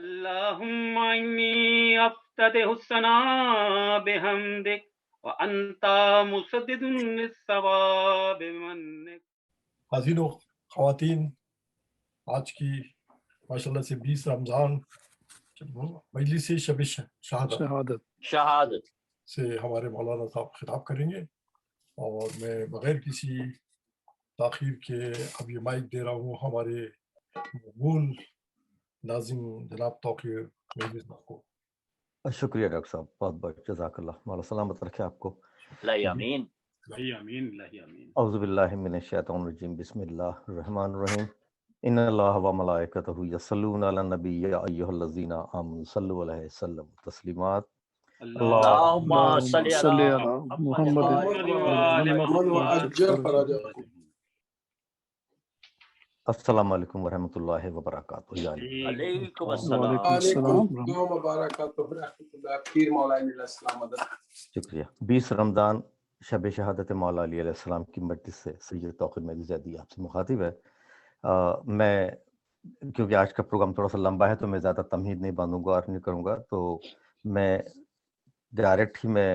اللهم إني أفتتح الثناء بحمدك وأنت مسدد للصواب بمنك. حاضرین و خواتین، آج کی ماشاءاللہ سے 20 رمضان مجلس شب شہادت سے ہمارے مولانا صاحب خطاب کریں گے، اور میں بغیر کسی تاخیر کے اب یہ مائک دے رہا ہوں ہمارے مقبول ناظم جناب توقیر مجلس صاحب کو۔ شکریہ ڈاکٹر صاحب، بہت بہت جزاک اللہ، مولا سلامت رکھے آپ کو۔ آمین آمین آمین۔ اعوذ باللہ من الشیطان الرجیم، بسم اللہ الرحمن الرحیم۔ ان اللہ و ملائکتہ یصلون علی النبی یا ایھا الذین آمنوا صلوا علیہ وسلم تسلیمات۔ اللہم صلی علی محمد السلام علیکم ورحمۃ اللہ وبرکاتہ۔ علیکم السلام۔ شکریہ۔ 20 رمضان شب شہادت مولا علی علیہ السلام کی مجلس سے سید توقیر مہدی زیدی آپ سے مخاطب ہے۔ میں کیونکہ آج کا پروگرام تھوڑا سا لمبا ہے تو میں زیادہ تمہید نہیں باندھوں گا اور نہیں کروں گا، تو میں ڈائریکٹ ہی میں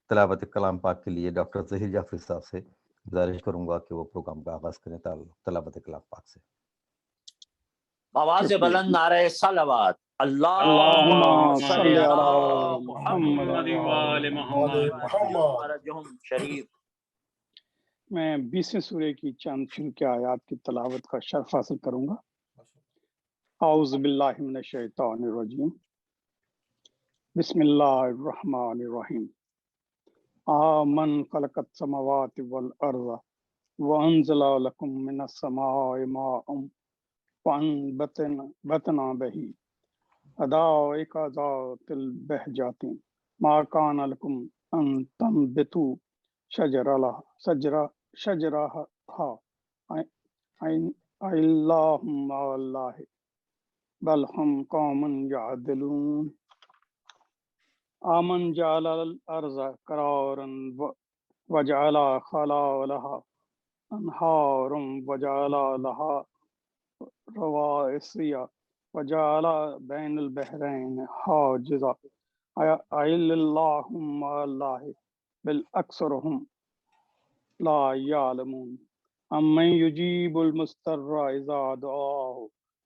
تلاوت کلام پاک کے لیے ڈاکٹر ظہیر جعفری صاحب سے گزارش کروں گا کہ وہ پروگرام کا آغاز کریں تلاوت کلام پاک سے۔ آواز بلند نعرہ صلوات، اللہم صلی علی محمد وآل محمد شریف۔ میں 20ویں سورہ کی چند شروع کے آیات کی تلاوت کا شرف حاصل کروں گا۔ اعوذ باللہ من الشیطان الرجیم، بسم اللہ الرحمن الرحیم۔ آمن خلق السماوات والارض وانزل لکم من السماء ماء فانبتنا به حدائق ذات البہجات ما کان لکم ان تنبتوا شجرها اللہم اللہ بل ہم قوم یعدلون۔ آمن جعل الارض قرارا وجعل خلالها انہارا وجعل لها رواسي وجعل بين البحرين حاجزا اللهم الله بل اکثرهم لا يعلمون امن يجيب المضطر اذا دعاه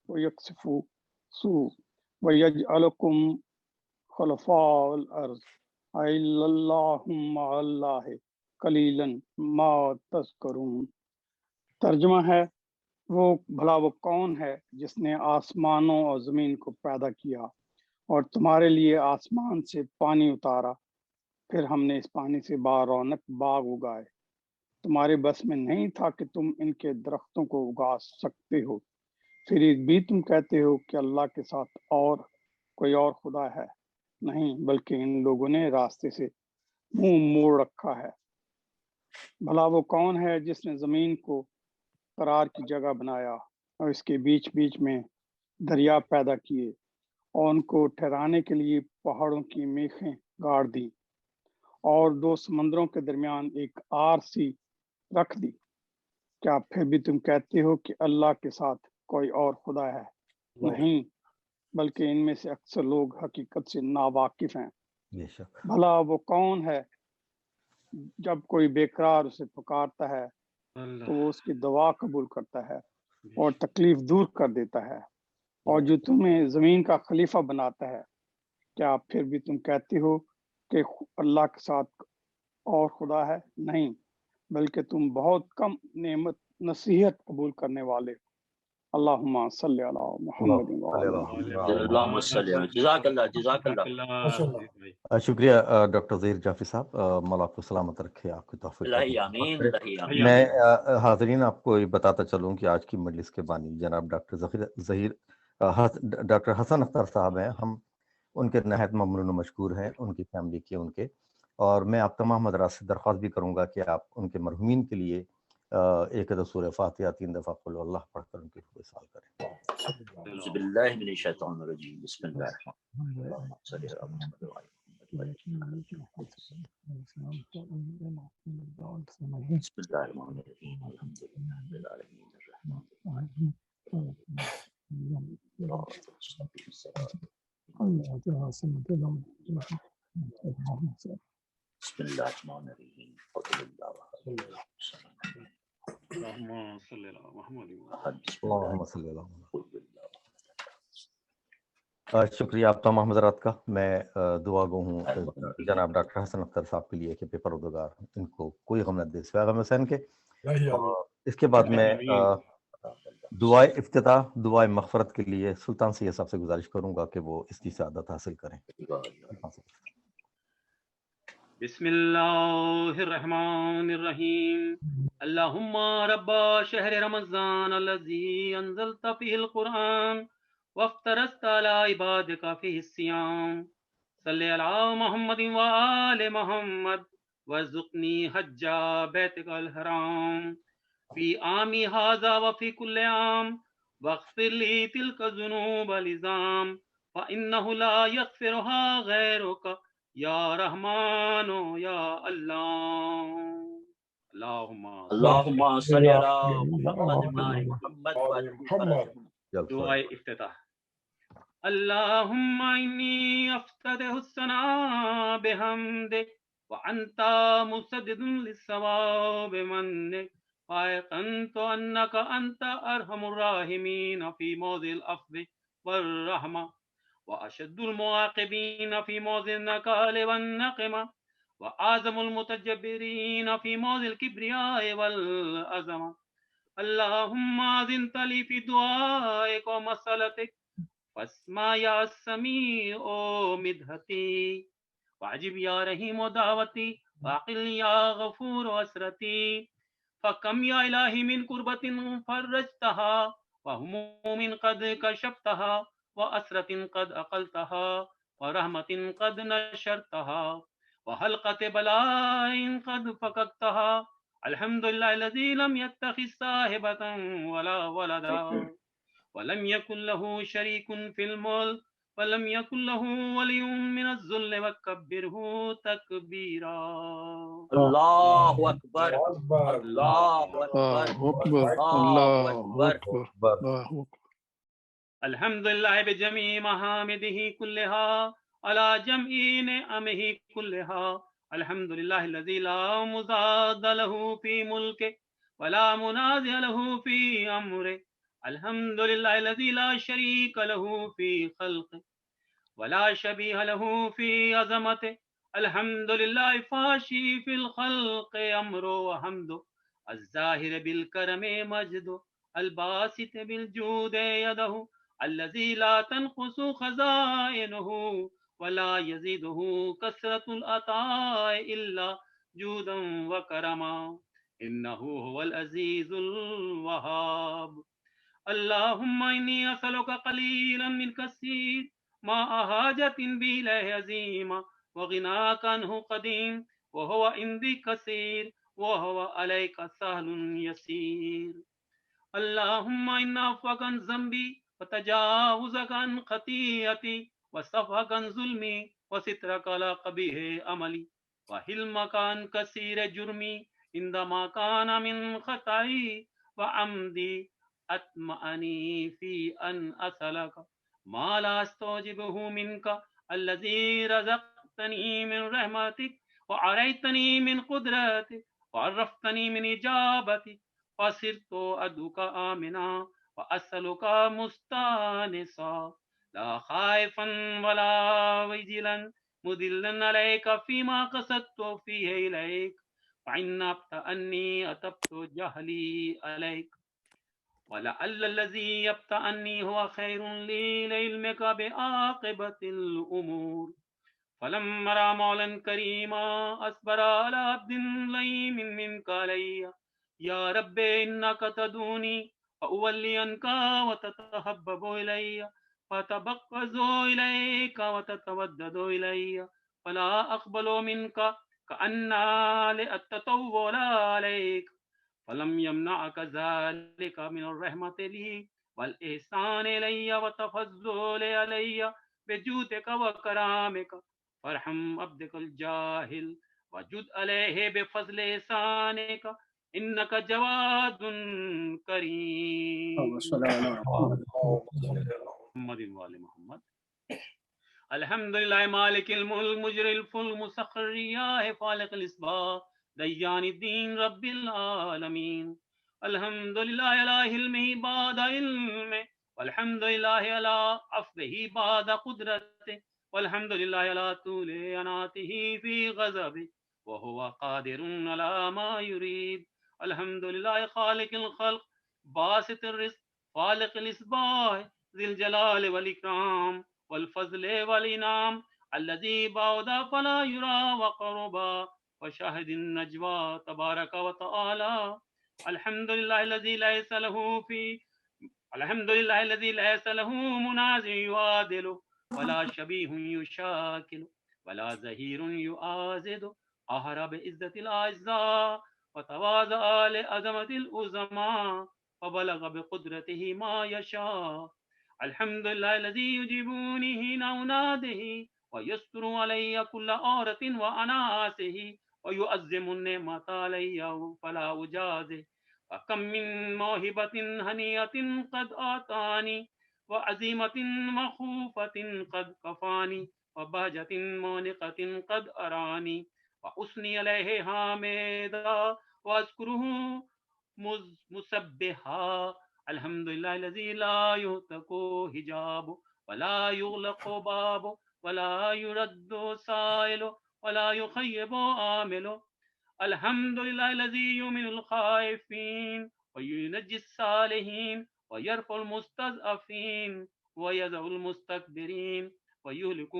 ويكشف السوء ويجعلكم خلفاء الارض اللهم الله قليلا ما تذكرون۔ ترجمہ ہے، وہ کون ہے جس نے آسمانوں اور زمین کو پیدا کیا اور تمہارے لیے آسمان سے پانی اتارا، پھر ہم نے اس پانی سے بارونق باغ اگائے۔ تمہارے بس میں نہیں تھا کہ تم ان کے درختوں کو اگا سکتے ہو، پھر بھی تم کہتے ہو کہ اللہ کے ساتھ اور کوئی اور خدا ہے۔ نہیں، بلکہ ان لوگوں نے راستے سے منہ موڑ رکھا ہے۔ بھلا وہ کون ہے جس نے زمین کو قرار کی جگہ بنایا اور اس کے بیچ بیچ میں دریا پیدا کیے اور ان کو ٹھہرانے کے لیے پہاڑوں کی میخیں گاڑ دی اور دو سمندروں کے درمیان ایک آر سی رکھ دی۔ کیا پھر بھی تم کہتے ہو کہ اللہ کے ساتھ کوئی اور خدا ہے؟ نہیں، بلکہ ان میں سے اکثر لوگ حقیقت سے ناواقف ہیں۔ بھلا وہ کون ہے جب کوئی بیقرار اسے پکارتا ہے تو وہ اس کی دعا قبول کرتا ہے اور تکلیف دور کر دیتا ہے، اور جو تمہیں زمین کا خلیفہ بناتا ہے۔ کیا پھر بھی تم کہتے ہو کہ اللہ کے ساتھ اور خدا ہے؟ نہیں، بلکہ تم بہت کم نعمت نصیحت قبول کرنے والے ہو۔ اللہم صلی علی محمد اللہم صلی علی، جزاک اللہ جزاک اللہ۔ شکریہ ڈاکٹر ظہیر جعفری صاحب، مولا آپ کو سلامت رکھے، آپ کی توفیق آمین۔ میں حاضرین آپ کو یہ بتاتا چلوں کہ آج کی مجلس کے بانی جناب ڈاکٹر حسن اختر صاحب ہیں۔ ہم ان کے نہایت ممنون و مشکور ہیں، ان کی فیملی کے، ان کے، اور میں آپ تمام حضرات سے درخواست بھی کروں گا کہ آپ ان کے مرحومین کے لیے ایک سورہ فاتحہ 3 دفعہ قل اللہ پڑھ کر ان کی روح سال کریں۔ اعوذ باللہ من الشیطان الرجیم، بسم اللہ الرحمن الرحیم، صلی اللہ علیہ وسلم۔ بسم اللہ الرحمن الرحیم، الحمد للہ رب العالمین الرحمن الرحیم۔ بسم اللہ الرحمن الرحیم فضل اللہ اللهم صل على محمد اللہم صلی اللہ علیہ وسلم۔ شکریہ آپ تمام حضرات کا۔ میں دعا گو ہوں جناب ڈاکٹر حسن اختر صاحب کے لیے کہ پروردگار ان کو کوئی غم نہ دے سوائے غم حسین کے۔ اور اس کے بعد میں دعائے افتتاح، دعائے مغفرت کے لیے سلطان سید صاحب سے گزارش کروں گا کہ وہ اس کی سعادت حاصل کریں۔ بسم اللہ الرحمن الرحیم۔ اللہم رب شہر رمضان الذی انزلت فیہ القرآن وافترضت علی عبادک فیہ الصیام صلی علی محمد وآل محمد وارزقنی حج بیتک الحرام فی عامی ھذا وفی کل عام واغفر لی تلک الذنوب العظام فإنہ لا یغفرها غیرک یا رحمان یا اللہ۔ اللہم صلی علی محمد۔ دعائے افتتاح۔ اللہم انی افتتح الثناء بحمدک وانت مسدد للثواب منک فایقنت انک انت ارحم الراحمین فی موضع العفو والرحمہ واشد المعاقبین فی موضع النکال والنقمہ وأعظم المتجبرين في موضع الكبرياء والعظمة اللهم أذنت لي في دعائك ومسألتك فاسمع يا سميع مدحتي واجب يا رحيم دعوتي واقل يا غفور أسرتي فكم يا إلهي من كربة فرجتها وهموم قد كشفتها وأسرة قد أقلتها ورحمة قد نشرتها وحلقة بلاء قد فككتها الحمد لله الذي لم يتخذ صاحبة ولا ولدا ولم يكن له شريك في الملك ولم يكن له ولي من الذل وكبره تكبيرا۔ اللہ اکبر اللہ اکبر اللہ اکبر۔ الحمد لله بجميع محامده كلها على جميع نعمه كلها الحمد لله الذي لا مضاد له في ملكه ولا منازع له في أمره الحمد لله الذي لا شريك له في خلقه ولا شبيه له في عظمته الحمد لله فاشي في الخلق أمره وحمده الظاهر بالكرم مجده الباسط بالجود يده الذي لا تنقص خزائنه ولا يزيده كثرة العطاء إلا جودا وكرما إنه هو العزيز الوهاب۔ اللهم إني أسألك قليلا من كثير ما حاجة بي إليه عظيما وغناك عنه قديم وهو عندي كثير وهو عليك سهل يسير۔ اللهم إن عفوك عن ذنبي وتجاوزك عن خطيئتي وصفحك عن ظلمي وسترك على قبيح عملي وحلمك عن كثير جرمي عندما كان من خطئي وعمدي أطمعني في أن أسألك ما لا أستوجبه منك الذي رزقتني من رحمتك وعريتني من قدرتك وعرفتني من إجابتك فصرت أدعوك آمنا وأسألك مستانسا لا خائفا ولا وجلا مدلا عليك فيما قصدت فيه إليك فإن أبتأني أتبت جهلي عليك ولعل الذي يبتأني هو خير لي لعلمك بعاقبة الأمور فلما رأى مولا كريما أصبر على عبد لئيم منك علي يا رب إنك تدعوني فأولي عنك وتتحبب إلي فتبغض إليك وتتودد إلي فلا أقبل منك كأن لأتطول عليك فلم يمنعك ذلك من الرحمة لي والإحسان إلي وتفضل علي بجودك وكرامك فارحم عبدك الجاهل وجد عليه بفضل إحسانك انک جواد کریم محمد وآل محمد. الحمد للہ مالک الملک مجری الفلک مسخر الریاح فالق الاصباح دیان الدین رب العالمین. الحمد للہ علی حلمہ بعد علمہ والحمد للہ علی عفوہ بعد قدرتہ والحمد للہ علی طول عناتہ فی غضبہ وهو قادر علی ما یرید. الحمد للہ خالق الخلق باسط الرزق فالق الاصباح ذی الجلال والاکرام والفضل والانعام الذي بعد فلا يرى وقربا وشاهد النجوى تبارك وتعالى. الحمد لله الذي ليس له الحمد لله الذي ليس له منازع يعادل ولا شبيه يشاكل ولا زهير يعازد. قهر بعزة الأعزاء وتواضع لعظمة العظماء وبلغ بقدرته ما يشاء. الحمد لله الذي يجيبني حين أناده ويستر علي كل عورة وأناسه ويؤزم النعمة علي فلا أجازه. وكم من موهبة هنية قد آتاني وعزيمة مخوفة قد كفاني وبهجة مونقة قد أراني وأثني عليه حامدا وأذكره مسبحا. الحمد لله الذي لا يهتك حجاب ولا يغلق باب ولا يرد سائل ولا يخيب عامل. الحمد لله الذي يؤمن الخائفين وينجي الصالحين ويرفع المستضعفين ويذع المستكبرين ويهلك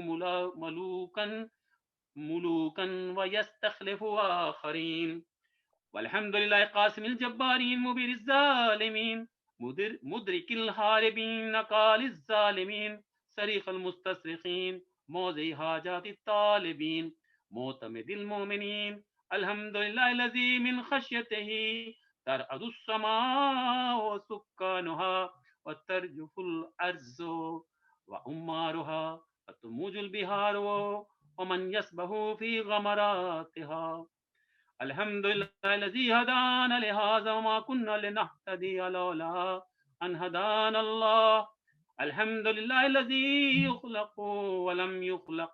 ملوكا ويستخلف آخرين. والحمد لله قاسم الجبارين مبير الظالمين مدرك الهاربين نقال الظالمين صريخ المستصرخين موضع حاجات الطالبين معتمد المؤمنين. الحمد لله الذي من خشيته ترعد السماء وسكانها وترجف الأرض وأمارها وتموج البحار ومن يسبح في غمراتها. الحمد لله الذي هدانا لهذا وما كنا لنهتدي لولا أن هدانا الله. الحمد لله الذي يخلق ولم يخلق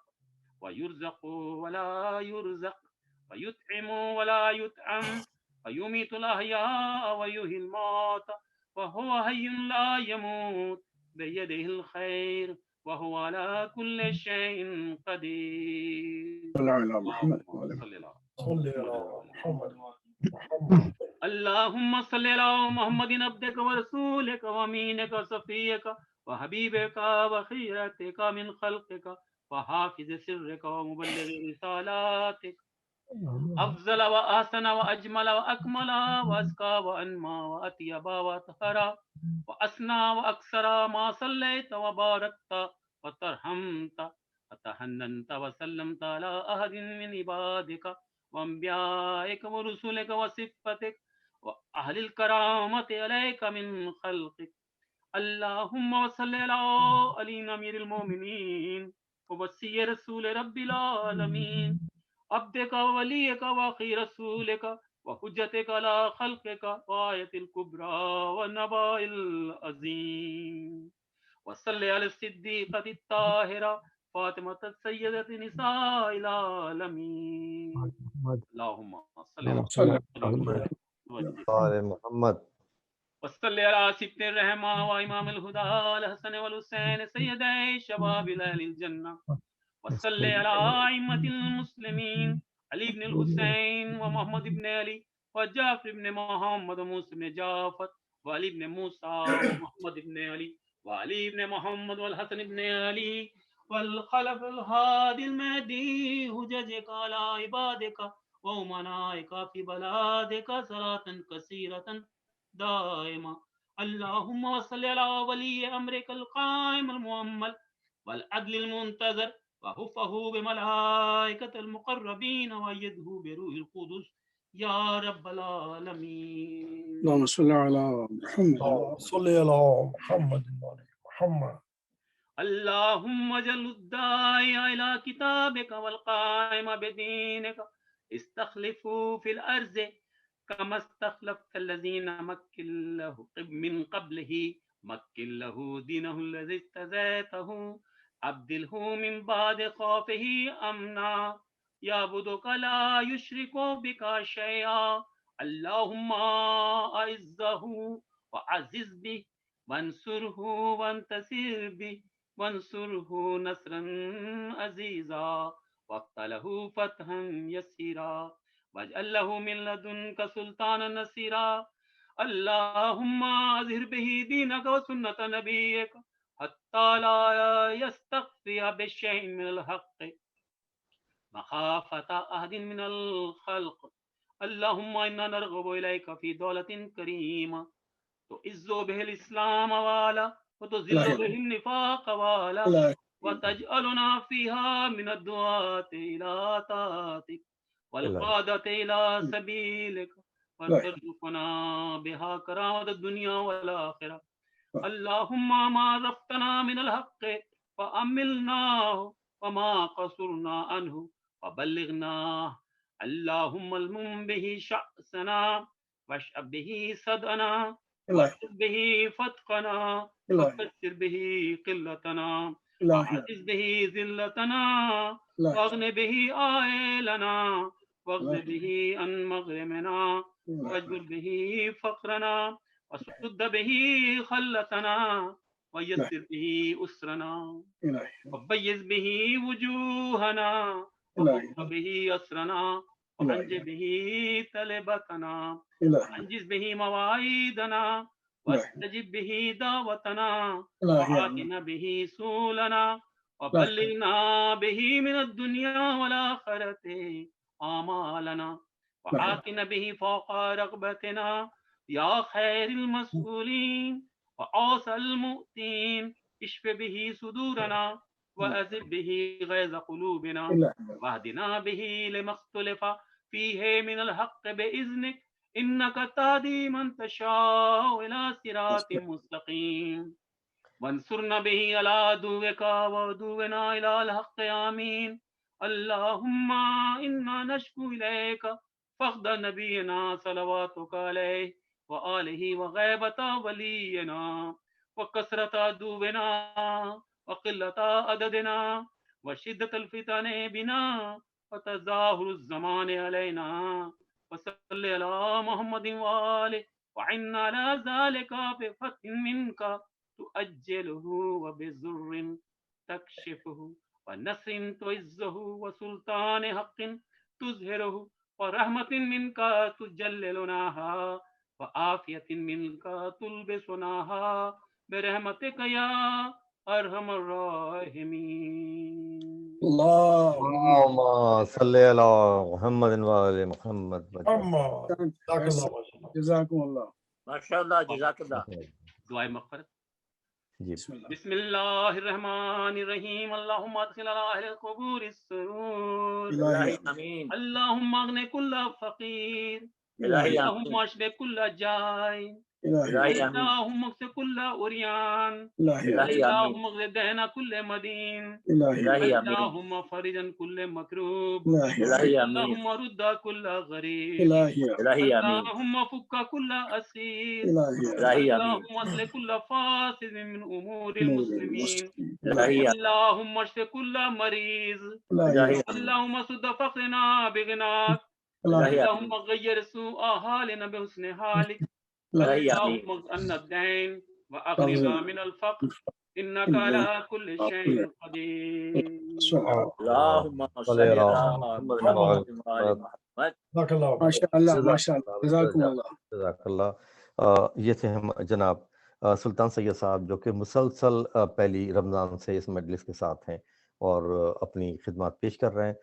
ويرزق ولا يرزق ويطعم ولا يطعم ويميت الأحياء ويحيي الموتى وهو حي لا يموت بيده الخير وهو على كل شيء قدير. اللهم صل على محمد عبدك ورسولك وامينك وصفيك وحبيبك وخيرتك من خلقك وحافظ سرك ومبلغ رسالاتك. أفضل وأحسن وأجمل وأكمل وأزكى وأنمى وأطيب وأطهر وأسنى وأكثر ما صليت وباركت وترحمت وتحننت وسلمت على أحد من عبادك وأنبيائك ورسلك وصفتك وأهل الكرامة عليك من خلقك. اللهم صل على علي أمير المؤمنين ووصي رسول رب العالمين عبدك ووليك وأخي رسولك وحجتك على خلقك وآية الكبرى والنبأ العظيم. وصل على الصديقة الطاهرة فاطمة السيدة نساء العالمين. اللهم صل على محمد وصل على سبط الرحمة وإمام الهدى الحسن والحسين سيدي شباب أهل الجنة. وصل على أئمة المسلمين علي بن الحسين ومحمد بن علي وجعفر بن محمد وموسى بن جعفر وعلي بن موسى ومحمد بن علي وعلي بن محمد والحسن بن علي والخلف الهادي المهدي حججك على عبادك وأمنائك في بلادك صلاة كثيرة دائمة. اللهم صل على ولي أمرك القائم المؤمل والعدل المنتظر وحفه بملائكة المقربين وأيده بروح القدس يا رب العالمين. اللهم صل على محمد صل على محمد وعلى محمد. اللهم اجعل الداعي إلى كتابك والقائم بدينك استخلفوا في الأرض كما استخلفت الذين من قبله مكن له دينه الذي استزيته أبدله من بعد خوفه أمنا يعبدك لا يشرك بك شيئا اللهم أعزه وعزز به وانصره وانتصر به وانصره نصرا عزيزا وافتح فتحا يسيرا واجعل له من لدنك سلطانا نصيرا اللهم اظهر به دينك وسنة نبيك حتى لا يستخفي بشيء من الحق مخافة أحد من الخلق اللهم إنا نرغب إليك في دولة كريمة تعز به الإسلام والا وتذل به النفاق والا وتجعلنا فيها من الدعاة إلى طاعتك والقادة إلى سبيلك وترزقنا بها كرامة الدنيا والآخرة اللهم ما رفتنا من الحق فأملناه وما قصرنا عنه وبلغناه اللهم المم به شأسنا واشأب به صدنا واشف به فتقنا وكسر به قلتنا وعزز به ذلتنا واغن به آئلنا واغز به عن مغرمنا واجبر به فقرنا وسد به خلتنا ويسر به أسرنا وبيز به وجوهنا وفك به أسرنا وأنج به تلبتنا وأنجز به مواعيدنا واستجب به دعوتنا وآتنا به سولنا وبلغنا به من الدنيا والآخرة آمالنا وآتنا به فوق رغبتنا يا خير المسؤولين وعوس المؤتين اشف به صدورنا وأذب به غيظ قلوبنا واهدنا به لما اختلف فيه من الحق بإذنك إنك تهدي من تشاء إلى صراط مستقيم وانصرنا به على عدوك وعدونا إلى الحق آمين اللهم إنا نشكو إليك فقد نبينا صلواتك عليه وآله وغيبة ولينا وكثرة عدونا وقلة عددنا وشدة الفتن بنا وتظاهر الزمان علينا وصل على محمد وآله وعنا على ذلك بفتح منك تؤجله وبزر تكشفه ونصر تعزه وسلطان حق تظهره ورحمة منك تجللناها وعافية منك تلبسناها برحمتك يا أرحم الراحمين اللهم صل على محمد وآل محمد جزاكم الله ما شاء الله جزاک اللہ. دعائے مغفرت. جی بسم اللہ الرحمن الرحیم اللہم ادخل علی اہل القبور السرور الہی آمین. اللہم اغن کل فقیر الہی اللہم آمین. اشب کل جائن الہی آمین. اللہم اغس کل عریان الہی آمین. اللہم اغس دہن کل مدین الہی آمین. اللہم فرجن کل مکروب الہی آمین. اللہم رد کل غریب الہی آمین. اللہم فک کل اسیر الہی آمین. اللہم اصلح کل فاسد من امور المسلمین الہی آمین. اللہم اشف کل مریض الہی آمین. اللہم سد فقرنا بغناک الہی آمین. اللہم غیر سوء حالنا بحسن حالک الہی آمین. اللہم اغن الدین واغننا من الفقر انک علی کل شیء قدیر. اللہم صل علی محمد وآل محمد. ماشاء اللہ ماشاء اللہ جزاکم اللہ. جزاک اللہ. یہ تھے ہم جناب سلطان سید صاحب جو کہ مسلسل پہلی رمضان سے اس مجلس کے ساتھ ہیں اور اپنی خدمات پیش کر رہے ہیں.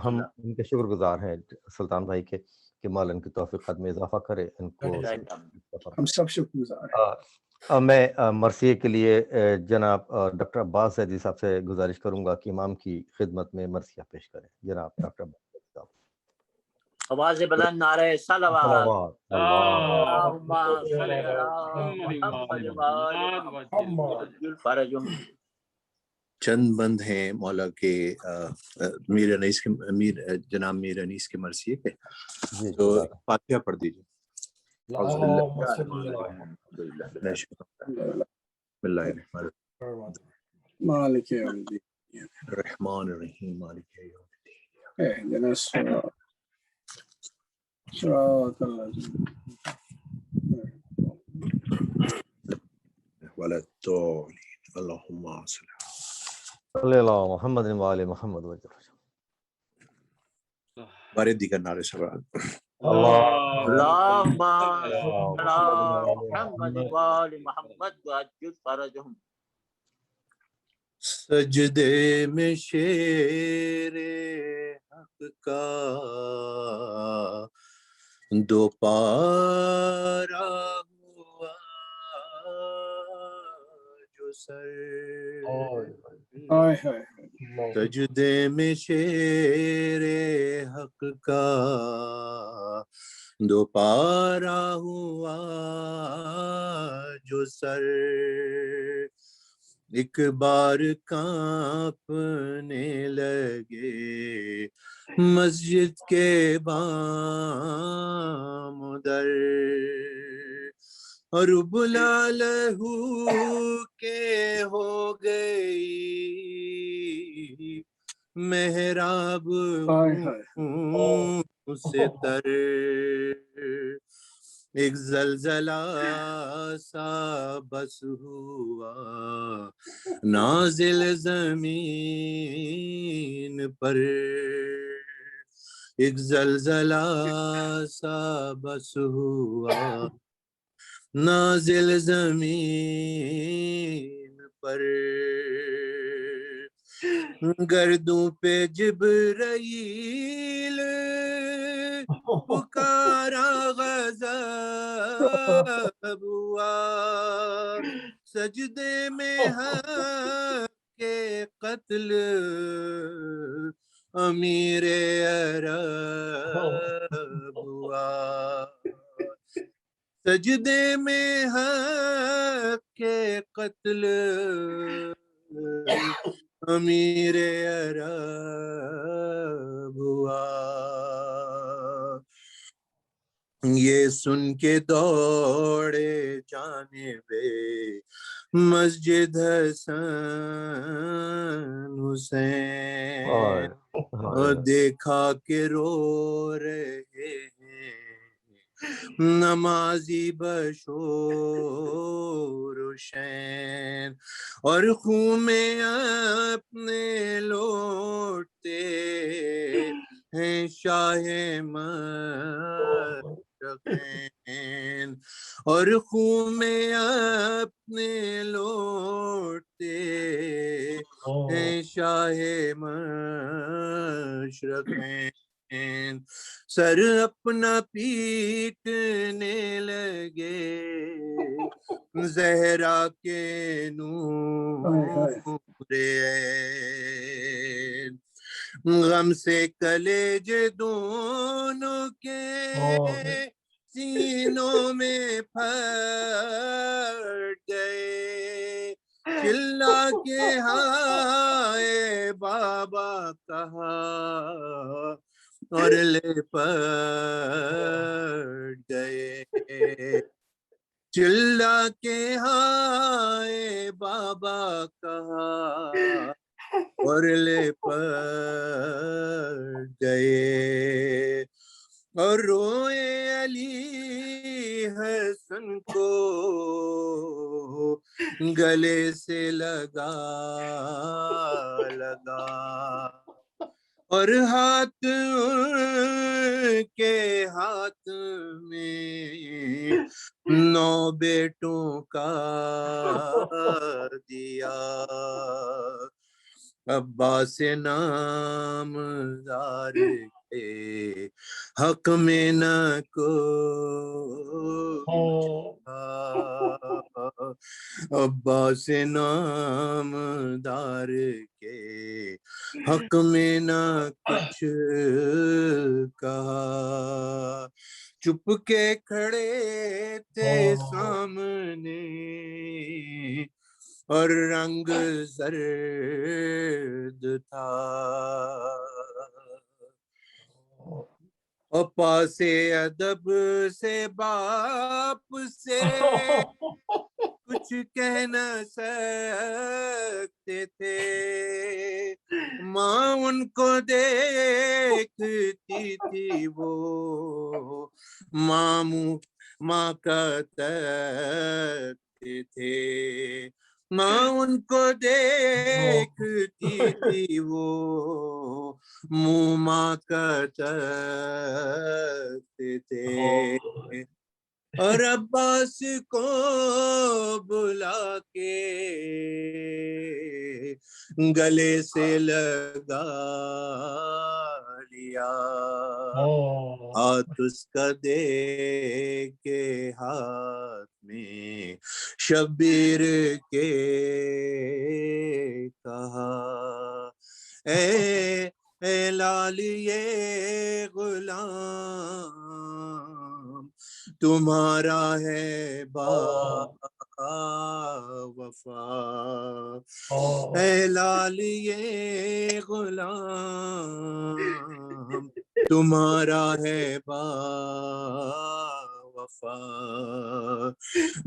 ہم ان کے شکر گزار ہیں سلطان بھائی کے کہ مولا ان کی توفیقات میں اضافہ کرے ان کو. ہم سب شکر گزار ہیں. میں مرثیے کے لیے جناب ڈاکٹر عباس زیدی صاحب سے گزارش کروں گا کہ امام کی خدمت میں مرثیہ پیش کریں. جناب ڈاکٹر عباس زیدی صاحب. آواز بلند نعرہ صلوات. اللہم صل علی محمد وآل محمد. چند بند ہیں مولا کے میر انیس کے جناب میر انیس کی مرثیے کے، تو فاتحہ پڑھ دیجیے۔ مالک یوم الدین الرحمن الرحیم مالک یوم الدین اهدنا صراط الذین ولا الضالین اللهم صل صلی اللہ محمد وآل محمد وجل بارے دیگر نعرے سوال اللهم على محمد وآل محمد وعجل فرجهم۔ سجدے میں شیر حق کا دو پارا ہوا جو سر، سجدے میں شیر حق کا دو پارا ہوا جو سر، ایک بار کانپنے لگے مسجد کے بام در، اور بلا لہو کے ہو گئی محراب سے تر، ایک زلزلہ سا بس ہوا نازل زمین پر، ایک زلزلہ سا بس ہوا نازل زمین پر، گردوں پہ جبرائیل پکارا غضب ہوا، سجدے میں حق کے قتل امیر عرب ہوا، سجدے میں حق کے قتل امیر عرب ہوا، یہ سن کے دوڑے جانب مسجد حسن حسین، اور دیکھا کہ رو رہے ہیں نمازی بشور و شین، اور خون میں اپنے لوٹتے ہیں شاہ مشرقین، اور خون میں اپنے لوٹتے ہیں شاہ مشرقین، سر اپنا پیٹنے لگے زہرا کے نور عین، غم سے کلیجے دونوں کے سینوں میں پھٹ گئے، چلا کے ہائے بابا کہا اور لپٹ گئے، چلا کے ہائے بابا کہا اور لپٹ گئے، اور روئے علی حسن کو گلے سے لگا لگا، اور ہاتھ کے ہاتھ میں 9 بیٹوں کا دیا، عباس نامدار کے حق میں نہ کوئی تھا، عباس نامدار کے حق میں نہ کچھ کہا، چپ کے کھڑے تھے سامنے اور رنگ زرد تھا، اور پاس ادب سے باپ سے کچھ کہہ نہ سکتے تھے، ماں ان کو دیکھتی تھی وہ ماں کا تکتے تھے، ماں ان کو دیکھتی تھی وہ منہ ماں کا تکتے تھے، اور عباس کو بلا کے گلے سے لگا لیا، ہاتھ اس کا دے کے ہاتھ میں شبیر کے کہا، اے لال یہ غلام تمہارا ہے با وفا، اے لال یہ غلام تمہارا ہے با وفا،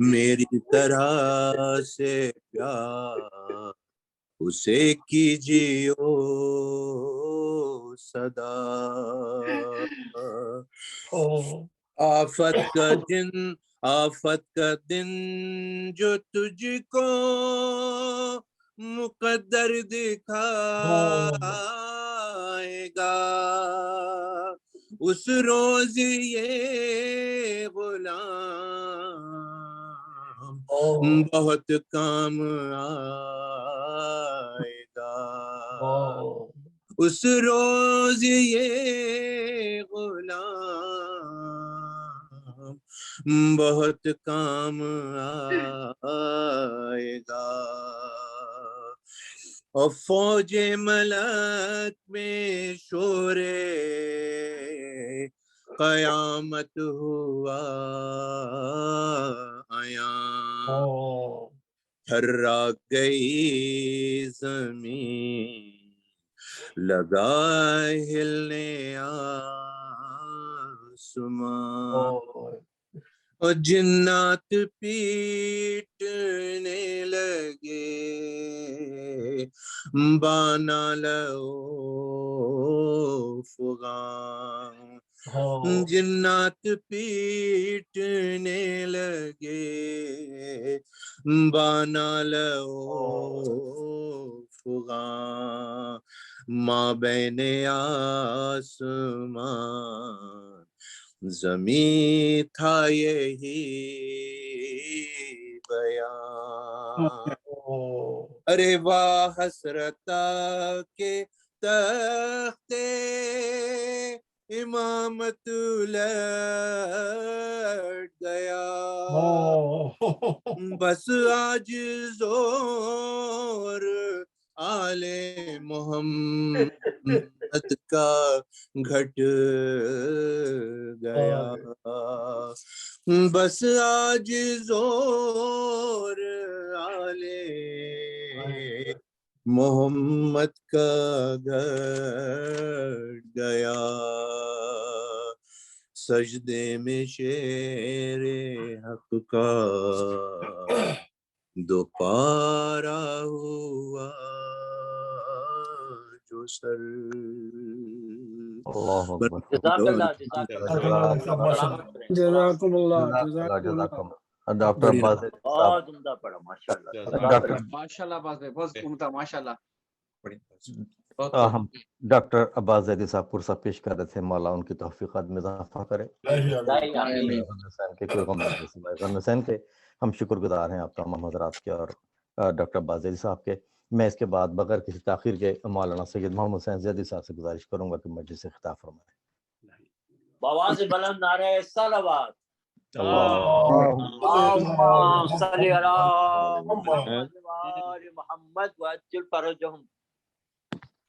میری طرح سے پیار اسے کیجیو صدا، آفت کا دن جو تجھ کو مقدر دکھائے گا، اس روز یہ غلام بہت کام آئے گا، اس روز یہ غلام بہت کام آئے گا، اور فوج ملک میں شورے قیامت ہوا عیاں، تھرا گئی زمین لگا ہلنے آسمان، اور جنات پیٹنے لگے بانا لو فغاں، جنات پیٹنے لگے بانا لو فغاں، ماں بین آسمان زمین تھا یہی بیان، ارے واہ حسرتا کے تختے امامت لٹ گیا، بس آج زور آل محمد کا گھٹ گیا، بس آج زور آل محمد کا گھٹ گیا، سجدے میں شیر حق کا دوپارا ہوا جو سر، اللہ اکبر، جزاکم اللہ جزاکم ڈاکٹر عباس بہت عمدہ پڑھا ماشاءاللہ، ماشاءاللہ بہت عمدہ ماشاءاللہ۔ ہم ڈاکٹر عباس زیدی صاحب پرسہ پیش کر رہے تھے، مولا ان کی توفیقات میں اضافہ کرے، غم حسین کے ہم شکر گزار ہیں آپ تمام حضرات کے اور ڈاکٹر عباس زیدی صاحب کے۔ میں اس کے بعد بغیر کسی تاخیر کے مولانا سید محمد حسین زیدی صاحب سے گزارش کروں گا کہ مجلس سے خطاب فرمائیں۔ بآواز بلند نعرہ صلوات، اللہم صلی علی محمد وآل محمد وعجل فرجهم۔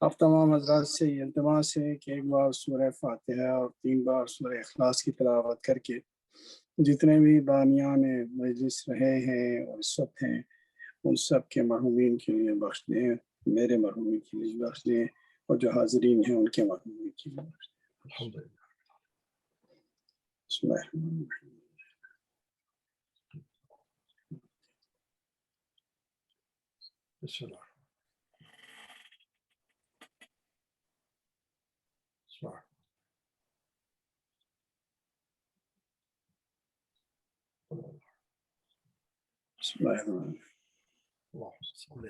آپ تمام حضرات سے یہ التماس ہے کہ ایک بار سورہ فاتحہ اور 3 بار سورہ اخلاص کی تلاوت کر کے جتنے بھی بانیان مجلس رہے ہیں اور اس وقت ہیں ان سب کے مرحومین کے لیے بخش دیں، میرے مرحومین کے لیے بخش دیں، اور جو حاضرین ہیں ان کے مرحومین کے لیے بخش دیں۔ الحمدللہ۔ بسم اللہ الرحمن الرحیم۔ بسم اللہ۔ بسم اللہ۔ بسم اللہ الرحمن الرحیم۔ اللہم صلی علی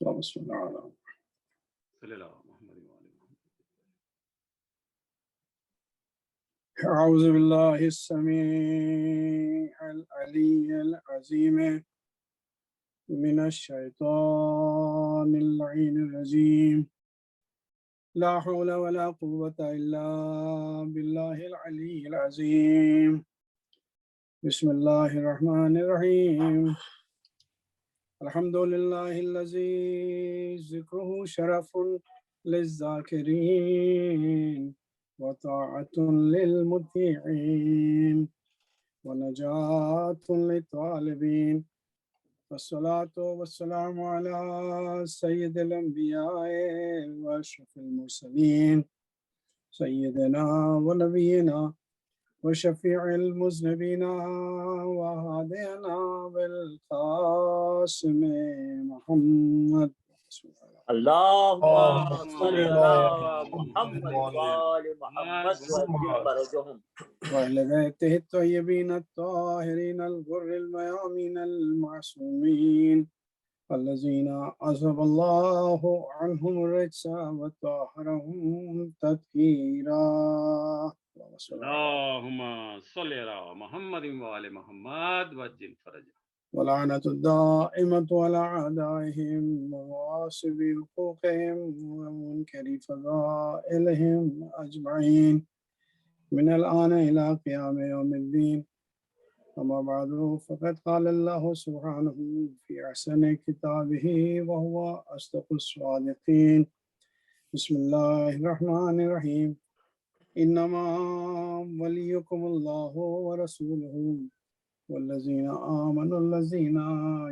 اللہم صل علی صلی اللہ محمد وعلی محمد۔ اعوذ باللہ السمیع العلی العظیم من الشیطان اللعین الرجیم، لا حول ولا قوة الا باللہ العلی العظیم۔ بسم اللہ الرحمن الرحیم۔ الحمد للہ الذی ذکرہ شرف للذاکرین وطاعة للمطیعین ونجاة للطالبین، والصلاة والسلام على سید الانبیاء واشرف المرسلین، سیدنا ونبینا وشفیع المذنبین وہادینا بالقاسم محمد۔ اللهم صل على محمد وآل محمد وعجل فرجهم وأهل بيته الطيبين الطاهرين الغر الميامين المعصومين الذين عذب الله عنهم الرجس وطهرهم تطهيرا۔ اللهم صل على محمد وآل محمد وعجل فرجهم۔ ولعنة الدائمة على أعدائهم وغاصب حقوقهم ومنكر فضائلهم أجمعين من الآن إلى قيام يوم الدين، أما بعد، فقد قال الله سبحانه في أحسن كتابه وهو أصدق الصادقين، بسم الله الرحمن الرحيم، إنما وليكم الله ورسوله والذين آمنوا الذين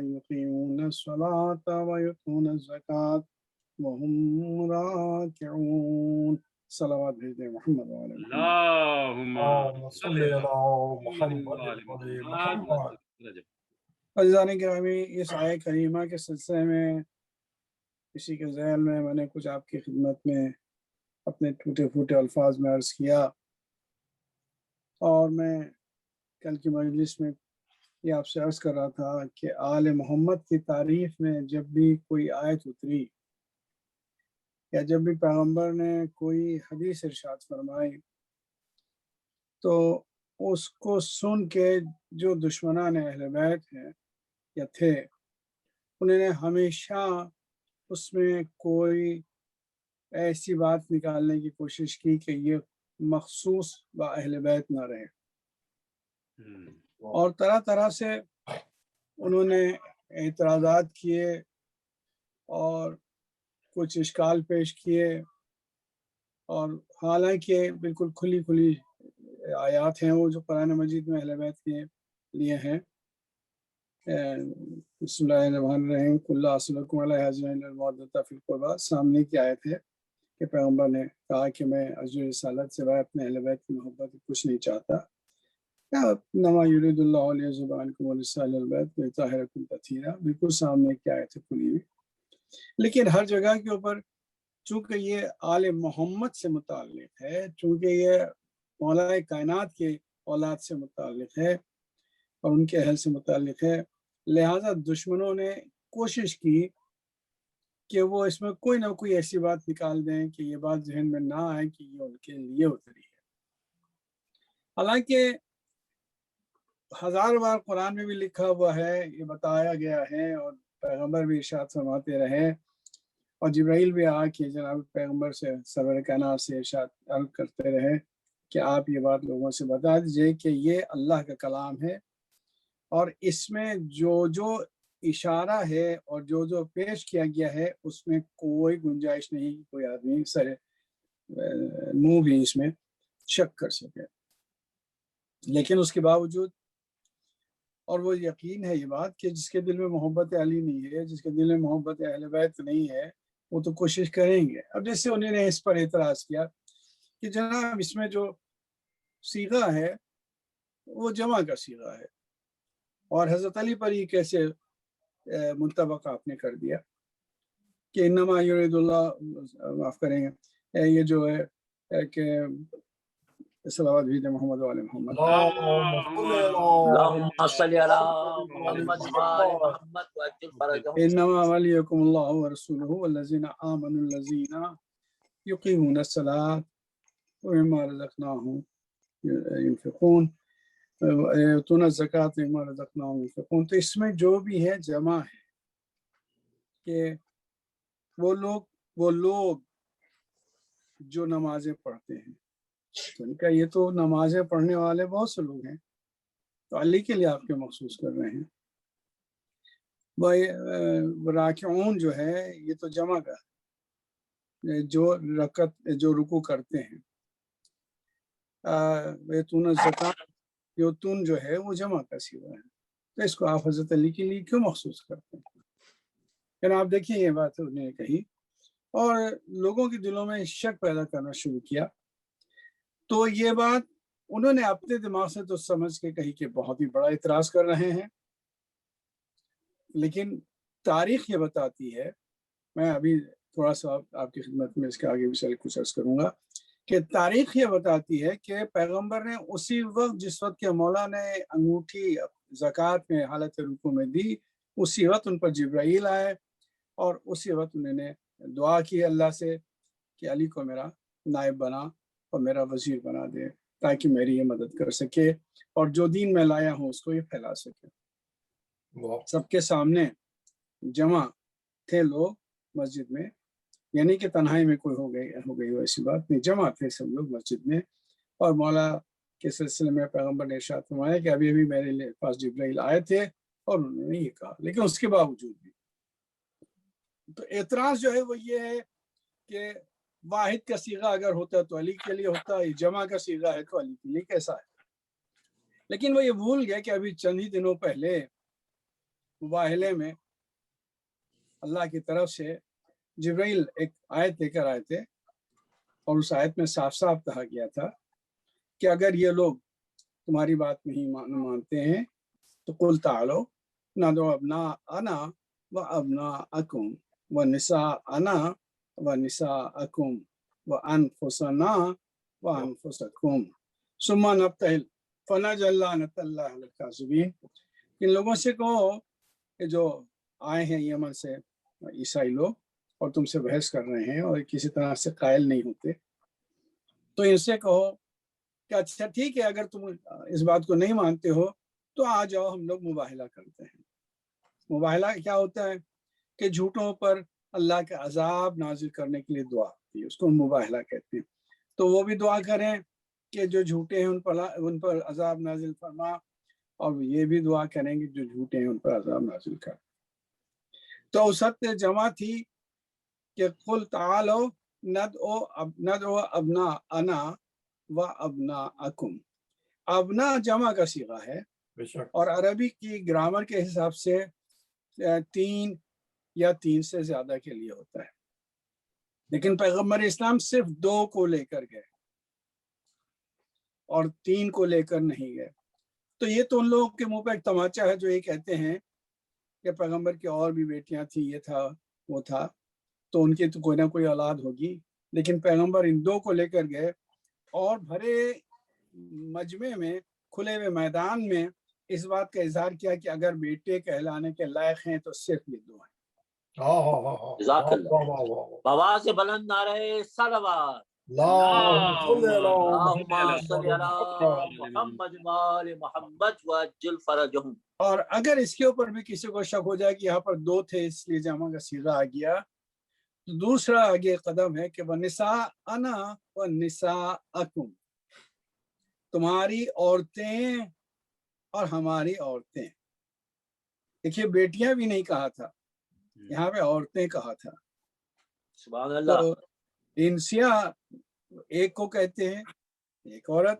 يقيمون الصلاة ويؤتون الزكاة وهم راكعون۔ صلوات بھیج دیں محمد وعلى محمد۔ اللهم صلی علی محمد وعلی محمد۔ عزیزان گرامی، اس آیہ کریمہ کے سلسلے میں اسی کے ذیل میں نے کچھ آپ کی خدمت میں اپنے ٹوٹے پھوٹے الفاظ میں عرض کیا، اور میں کل کی مجلس میں یہ آپ سے عرض کر رہا تھا کہ آل محمد کی تعریف میں جب بھی کوئی آیت اتری یا جب بھی پیغمبر نے کوئی حدیث ارشاد فرمائی تو اس کو سن کے جو دشمنان اہل بیت ہیں یا تھے، انہوں نے ہمیشہ اس میں کوئی ایسی بات نکالنے کی کوشش کی کہ یہ مخصوص با اہل بیت نہ رہے، اور طرح طرح سے انہوں نے اعتراضات کیے اور کچھ اشکال پیش کیے، اور حالانکہ بالکل کھلی کھلی آیات ہیں وہ جو قرآن مجید میں اہل بیت کے لیے ہیں۔ بسم اللہ الرحمن الرحیم، قل لا اسألکم علیہ اجرا الا المودۃ فی القربی، سامنے کی آیت ہے کہ پیغمبر نے کہا کہ میں اجر رسالت سے اپنے اہل بیت کی محبت کچھ نہیں چاہتا، انما یرید اللہ لیذھب عنکم الرجس اہل البیت ویطہرکم تطہیرا، بالکل سامنے کی آیت ہے کھلی ہوئی۔ لیکن ہر جگہ کے اوپر چونکہ یہ آل محمد سے متعلق ہے، چونکہ یہ مولا کائنات کے اولاد سے متعلق ہے اور ان کے اہل سے متعلق ہے، لہٰذا دشمنوں نے کوشش کی کہ وہ اس میں کوئی نہ کوئی ایسی بات نکال دیں کہ یہ بات ذہن میں نہ آئے کہ یہ ان کے لیے اتری ہے۔ حالانکہ ہزار بار قرآن میں بھی لکھا ہوا ہے، یہ بتایا گیا ہے، اور پیغمبر بھی ارشاد فرماتے رہے، اور جبرائیل بھی آ کے جناب پیغمبر سے سرور کائنات سے ارشاد عرض کرتے رہے کہ آپ یہ بات لوگوں سے بتا دیجئے کہ یہ اللہ کا کلام ہے، اور اس میں جو جو اشارہ ہے اور جو جو پیش کیا گیا ہے اس میں کوئی گنجائش نہیں کہ کوئی آدمی سر منہ بھی اس میں شک کر سکے۔ لیکن اس کے باوجود، اور وہ یقین ہے یہ بات کہ جس کے دل میں محبت علی نہیں ہے، جس کے دل میں محبت اہل بیت نہیں ہے، وہ تو کوشش کریں گے. اب جیسے انہوں نے اس پر اعتراض کیا کہ جناب اس میں جو صیغہ ہے وہ جمع کا صیغہ ہے، اور حضرت علی پر یہ کیسے منطبق آپ نے کر دیا کہ انما یرید اللہ، معاف کریں گے، یہ جو ہے کہ صلوات بھیجیں محمد و علی محمد. اللهم صل على محمد وآل محمد وعجل فرجهم. انما ولیکم اللہ ورسولہ والذین آمنوا الذین یقیمون الصلاۃ ومما رزقناہم ينفقون یؤتون الزکاۃ ومما رزقناہم ينفقون. تو اس میں جو بھی ہے جمع ہے کہ وہ لوگ جو نمازیں پڑھتے ہیں. تو ان کا یہ تو نمازیں پڑھنے والے بہت سے لوگ ہیں، تو علی کے لیے آپ کے مخصوص کر رہے ہیں. راکعون جو ہے یہ تو جمع کا ہے، جو رکوع کرتے ہیں. یؤتون الزکاۃ، یؤتون جو ہے وہ جمع کا صیغہ ہے، تو اس کو آپ حضرت علی کے لیے کیوں مخصوص کرتے ہیں؟ یعنی آپ دیکھیں یہ بات انہوں نے کہی اور لوگوں کے دلوں میں شک پیدا کرنا شروع کیا. تو یہ بات انہوں نے اپنے دماغ سے تو سمجھ کے کہی کہ بہت ہی بڑا اعتراض کر رہے ہیں، لیکن تاریخ یہ بتاتی ہے، میں ابھی تھوڑا سا آپ کی خدمت میں اس کے آگے بھی چل کچھ عرض کروں گا، کہ تاریخ یہ بتاتی ہے کہ پیغمبر نے اسی وقت جس وقت کہ مولا نے انگوٹھی زکوٰۃ میں حالت رکوع میں دی، اسی وقت ان پر جبرائیل آئے اور اسی وقت انہوں نے دعا کی اللہ سے کہ علی کو میرا نائب بنا اور میرا وزیر بنا دے تاکہ میری یہ مدد کر سکے اور جو دین میں لایا ہوں اس کو یہ پھیلا سکے. سب کے سامنے جمع تھے لوگ مسجد میں، یعنی کہ تنہائی میں کوئی ہو گئی ایسی بات نہیں، جمع تھے سب لوگ مسجد میں. اور مولا کے سلسلے میں پیغمبر نے ارشاد فرمایا کہ ابھی میرے پاس جبرائیل آئے تھے اور انہوں نے یہ کہا، لیکن اس کے باوجود بھی تو اعتراض جو ہے وہ یہ ہے کہ واحد کا صیغہ اگر ہوتا تو علی کے لیے ہوتا، یہ جمع کا صیغہ ہے تو علی کے لیے کیسا ہے؟ لیکن وہ یہ بھول گیا کہ ابھی چند ہی دنوں پہلے مباہلے میں اللہ کی طرف سے جبرائیل ایک آیت لے کر آئے تھے اور اس آیت میں صاف صاف کہا گیا تھا کہ اگر یہ لوگ تمہاری بات نہیں مانتے ہیں تو قل تعالوا ندعو ابناءنا وابناءکم ونساءنا ونساءکم وانفسنا وانفسکم ثم نبتہل فنجعل لعنۃ اللہ علی الکاذبین. ان لوگوں سے کہو کہ جو آئے ہیں یمن سے عیسائی لوگ اور تم سے بحث کر رہے ہیں اور کسی طرح سے قائل نہیں ہوتے، تو ان سے کہو کہ اچھا ٹھیک ہے اگر تم اس بات کو نہیں مانتے ہو تو آ جاؤ ہم لوگ مباہلہ کرتے ہیں. مباہلہ کیا ہوتا ہے کہ جھوٹوں پر اللہ کا عذاب نازل کرنے کے لیے دعا ہوتی ہے، اس کو مباہلہ کہتے ہیں. تو وہ بھی دعا کریں کہ جو جھوٹے ہیں ان پر عذاب نازل فرما، اور یہ بھی دعا کریں گے جو جھوٹے ہیں ان پر عذاب نازل کر. تو اس وقت جمع تھی کہ قل تعالوا ندعو ابناءنا و ابناءکم. ابنا جمع کا صیغہ ہے اور عربی کی گرامر کے حساب سے 3 یا 3 سے زیادہ کے لیے ہوتا ہے، لیکن پیغمبر اسلام صرف 2 کو لے کر گئے اور 3 کو لے کر نہیں گئے. تو یہ تو ان لوگوں کے منہ پہ ایک تماچا ہے جو یہ کہتے ہیں کہ پیغمبر کی اور بھی بیٹیاں تھیں، یہ تھا وہ تھا، تو ان کی تو کوئی نہ کوئی اولاد ہوگی، لیکن پیغمبر ان 2 کو لے کر گئے اور بھرے مجمع میں، کھلے ہوئے میدان میں اس بات کا اظہار کیا کہ اگر بیٹے کہلانے کے لائق ہیں تو صرف یہ 2 ہیں. جزاک اللہ. بآواز بلند نعرہ صلوات. اللہم صل علی محمد وآل محمد وعجل فرجهم. اور اگر اس کے اوپر بھی کسی کو شک ہو جائے کہ یہاں پر 2 تھے اس لیے جمع کا صیغہ آ گیا، تو دوسرا آگے قدم ہے کہ وَنِسَاءَنَا وَنِسَاءَکُم، تمہاری عورتیں اور ہماری عورتیں. دیکھیے بیٹیاں بھی نہیں کہا تھا، یہاں پہ عورتیں کہا تھا. سبحان اللہ. تو انسیہ ایک کو کہتے ہیں، ایک عورت،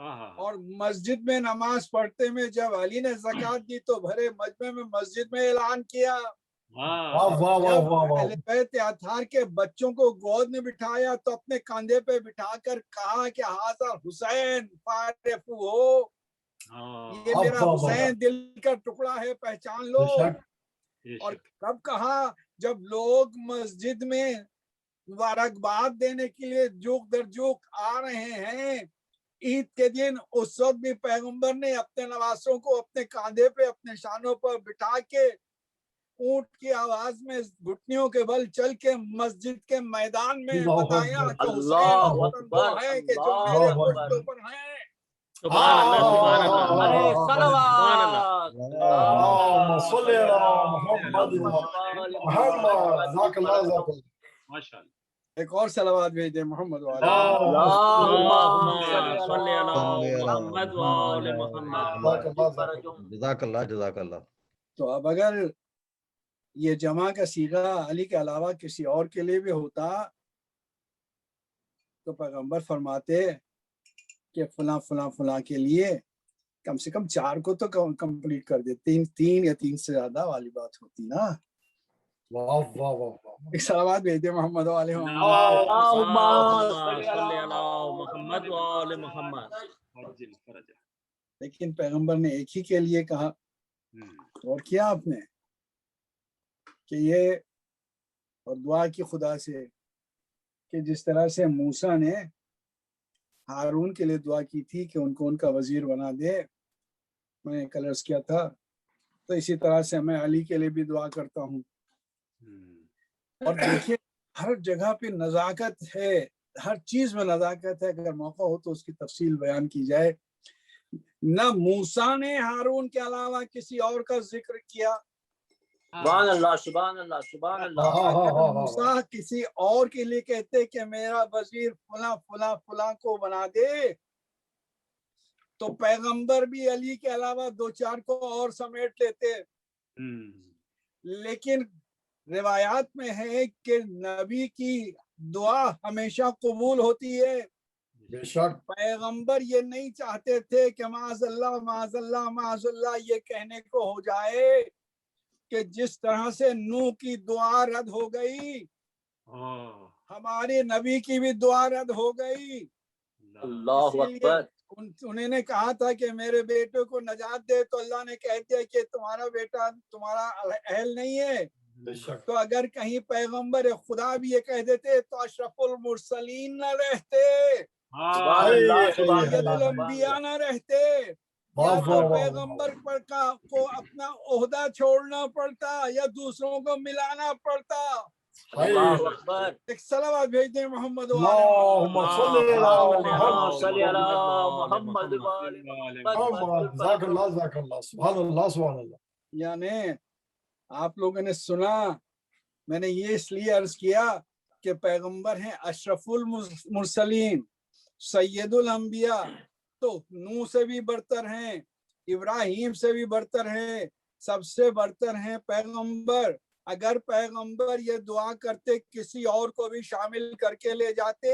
اور مسجد میں نماز پڑھتے میں جب علی نے زکات دی تو بھرے مجمع میں مسجد میں اعلان کیا. جب اہل بیت اطہار کے بچوں کو گود میں بٹھایا تو اپنے کاندھے پہ بٹھا کر کہا کہ ہذا حسین فارفو ہو، یہ میرا حسین دل کا ٹکڑا ہے، پہچان لو. اور کب کہا؟ جب لوگ مسجد میں مبارکباد دینے کے لیے جوک در جوک آ رہے ہیں عید کے دن، اس وقت بھی پیغمبر نے اپنے نواسوں کو اپنے کاندھے پہ اپنے شانوں پر بٹھا کے اونٹ کی آواز میں گھٹنیوں کے بل چل کے مسجد کے میدان میں بتایا کہ حسین وہ ہے کہ جو میرے گوشت اوپر ہیں. سبحان اللہ سبحان اللہ. ماشاءاللہ. ایک اور صلوات بھیج دیں محمد والے. جزاک اللہ جزاک اللہ. تو اب اگر یہ جمع کا صیغہ علی کے علاوہ کسی اور کے لیے بھی ہوتا تو پیغمبر فرماتے کہ فلاں فلاں فلاں کے لیے کم سے کم 4 کو تو کمپلیٹ کر دے. 3 یا 3 سے زیادہ والی بات ہوتی نا. ایک صلوات بھیج دے محمد والے. لیکن پیغمبر نے ایک ہی کے لیے کہا. اور کیا آپ نے کہ یہ اور دعا کی خدا سے کہ جس طرح سے موسیٰ نے ہارون کے لیے دعا کی تھی کہ ان کو ان کا وزیر بنا دے، میں نے کل عرض کیا تھا، تو اسی طرح سے میں علی کے لیے بھی دعا کرتا ہوں. اور دیکھیے ہر جگہ پہ نزاکت ہے، ہر چیز میں نزاکت ہے. اگر موقع ہو تو اس کی تفصیل بیان کی جائے. نہ موسیٰ نے ہارون کے علاوہ کسی اور کا ذکر کیا. سبحان اللہ سبحان اللہ سبحان اللہ. اگر موسیٰ کسی اور کے لیے کہتے کہ میرا وزیر فلاں فلاں فلاں کو بنا دے تو پیغمبر بھی علی کے علاوہ 2-4 کو اور سمیٹ لیتے. لیکن روایات میں ہے کہ نبی کی دعا ہمیشہ قبول ہوتی ہے. پیغمبر یہ نہیں چاہتے تھے کہ معاذ اللہ معاذ اللہ معاذ اللہ یہ کہنے کو ہو جائے کہ جس طرح سے نوح کی دعا رد ہو گئی ہمارے نبی کی بھی دعا رد ہو گئی. اللہ اکبر. انہیں نے کہا تھا کہ میرے بیٹے کو نجات دے تو اللہ نے کہہ دیا کہ تمہارا بیٹا تمہارا اہل نہیں ہے. تو اگر کہیں پیغمبر خدا بھی یہ کہہ دیتے تو اشرف المرسلین نہ رہتے، سید الانبیاء نہ رہتے. یا تو پیغمبر کو اپنا عہدہ چھوڑنا پڑتا یا دوسروں کو ملانا پڑتا. اللہ اکبر. ایک صلوات بھیج دیں محمد یعنی آپ لوگوں نے سنا، میں نے یہ اس لیے عرض کیا کہ پیغمبر ہیں اشرف المرسلین سید الانبیاء، تو نوح سے بھی برتر ہیں، ابراہیم سے بھی برتر ہیں، سب سے برتر ہیں پیغمبر. اگر پیغمبر یہ دعا کرتے کسی اور کو بھی شامل کر کے لے جاتے،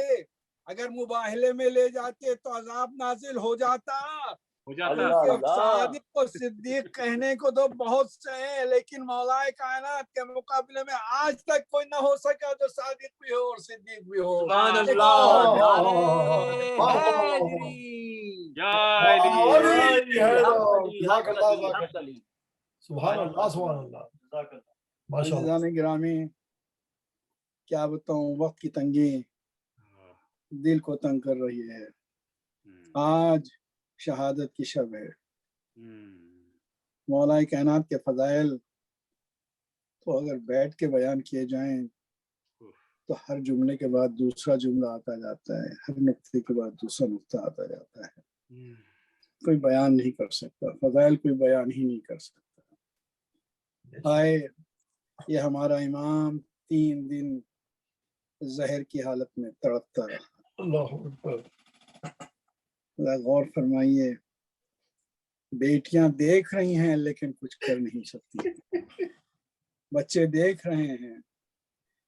اگر مباہلے میں لے جاتے تو عذاب نازل ہو جاتا. صادق و صدیق کہنے کو تو بہت سے ہیں لیکن مولا کائنات کے مقابلے میں آج تک کوئی نہ ہو سکا جو صادق بھی ہو اور صدیق بھی ہو. سبحان اللہ. سبحان اللہ سبحان اللہ. عزیزان گرامی، کیا بتاؤں، وقت کی تنگی دل کو تنگ کر رہی ہے. آج شہادت کی شب ہے. مولا کائنات کے فضائل تو اگر بیٹھ کے بیان کیے جائیں تو ہر جملے کے بعد دوسرا جملہ آتا جاتا ہے، ہر نقطے کے بعد دوسرا نقطہ آتا جاتا ہے. کوئی بیان نہیں کر سکتا، فضائل کوئی بیان ہی نہیں کر سکتا. آئے یہ ہمارا امام 3 دن زہر کی حالت میں تڑپتا رہا. اللہ اکبر. غور فرمائیے، بیٹیاں دیکھ رہی ہیں لیکن کچھ کر نہیں سکتی، بچے دیکھ رہے ہیں،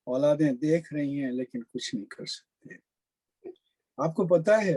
اولادیں دیکھ رہی ہیں لیکن کچھ نہیں کر سکتے. آپ کو پتا ہے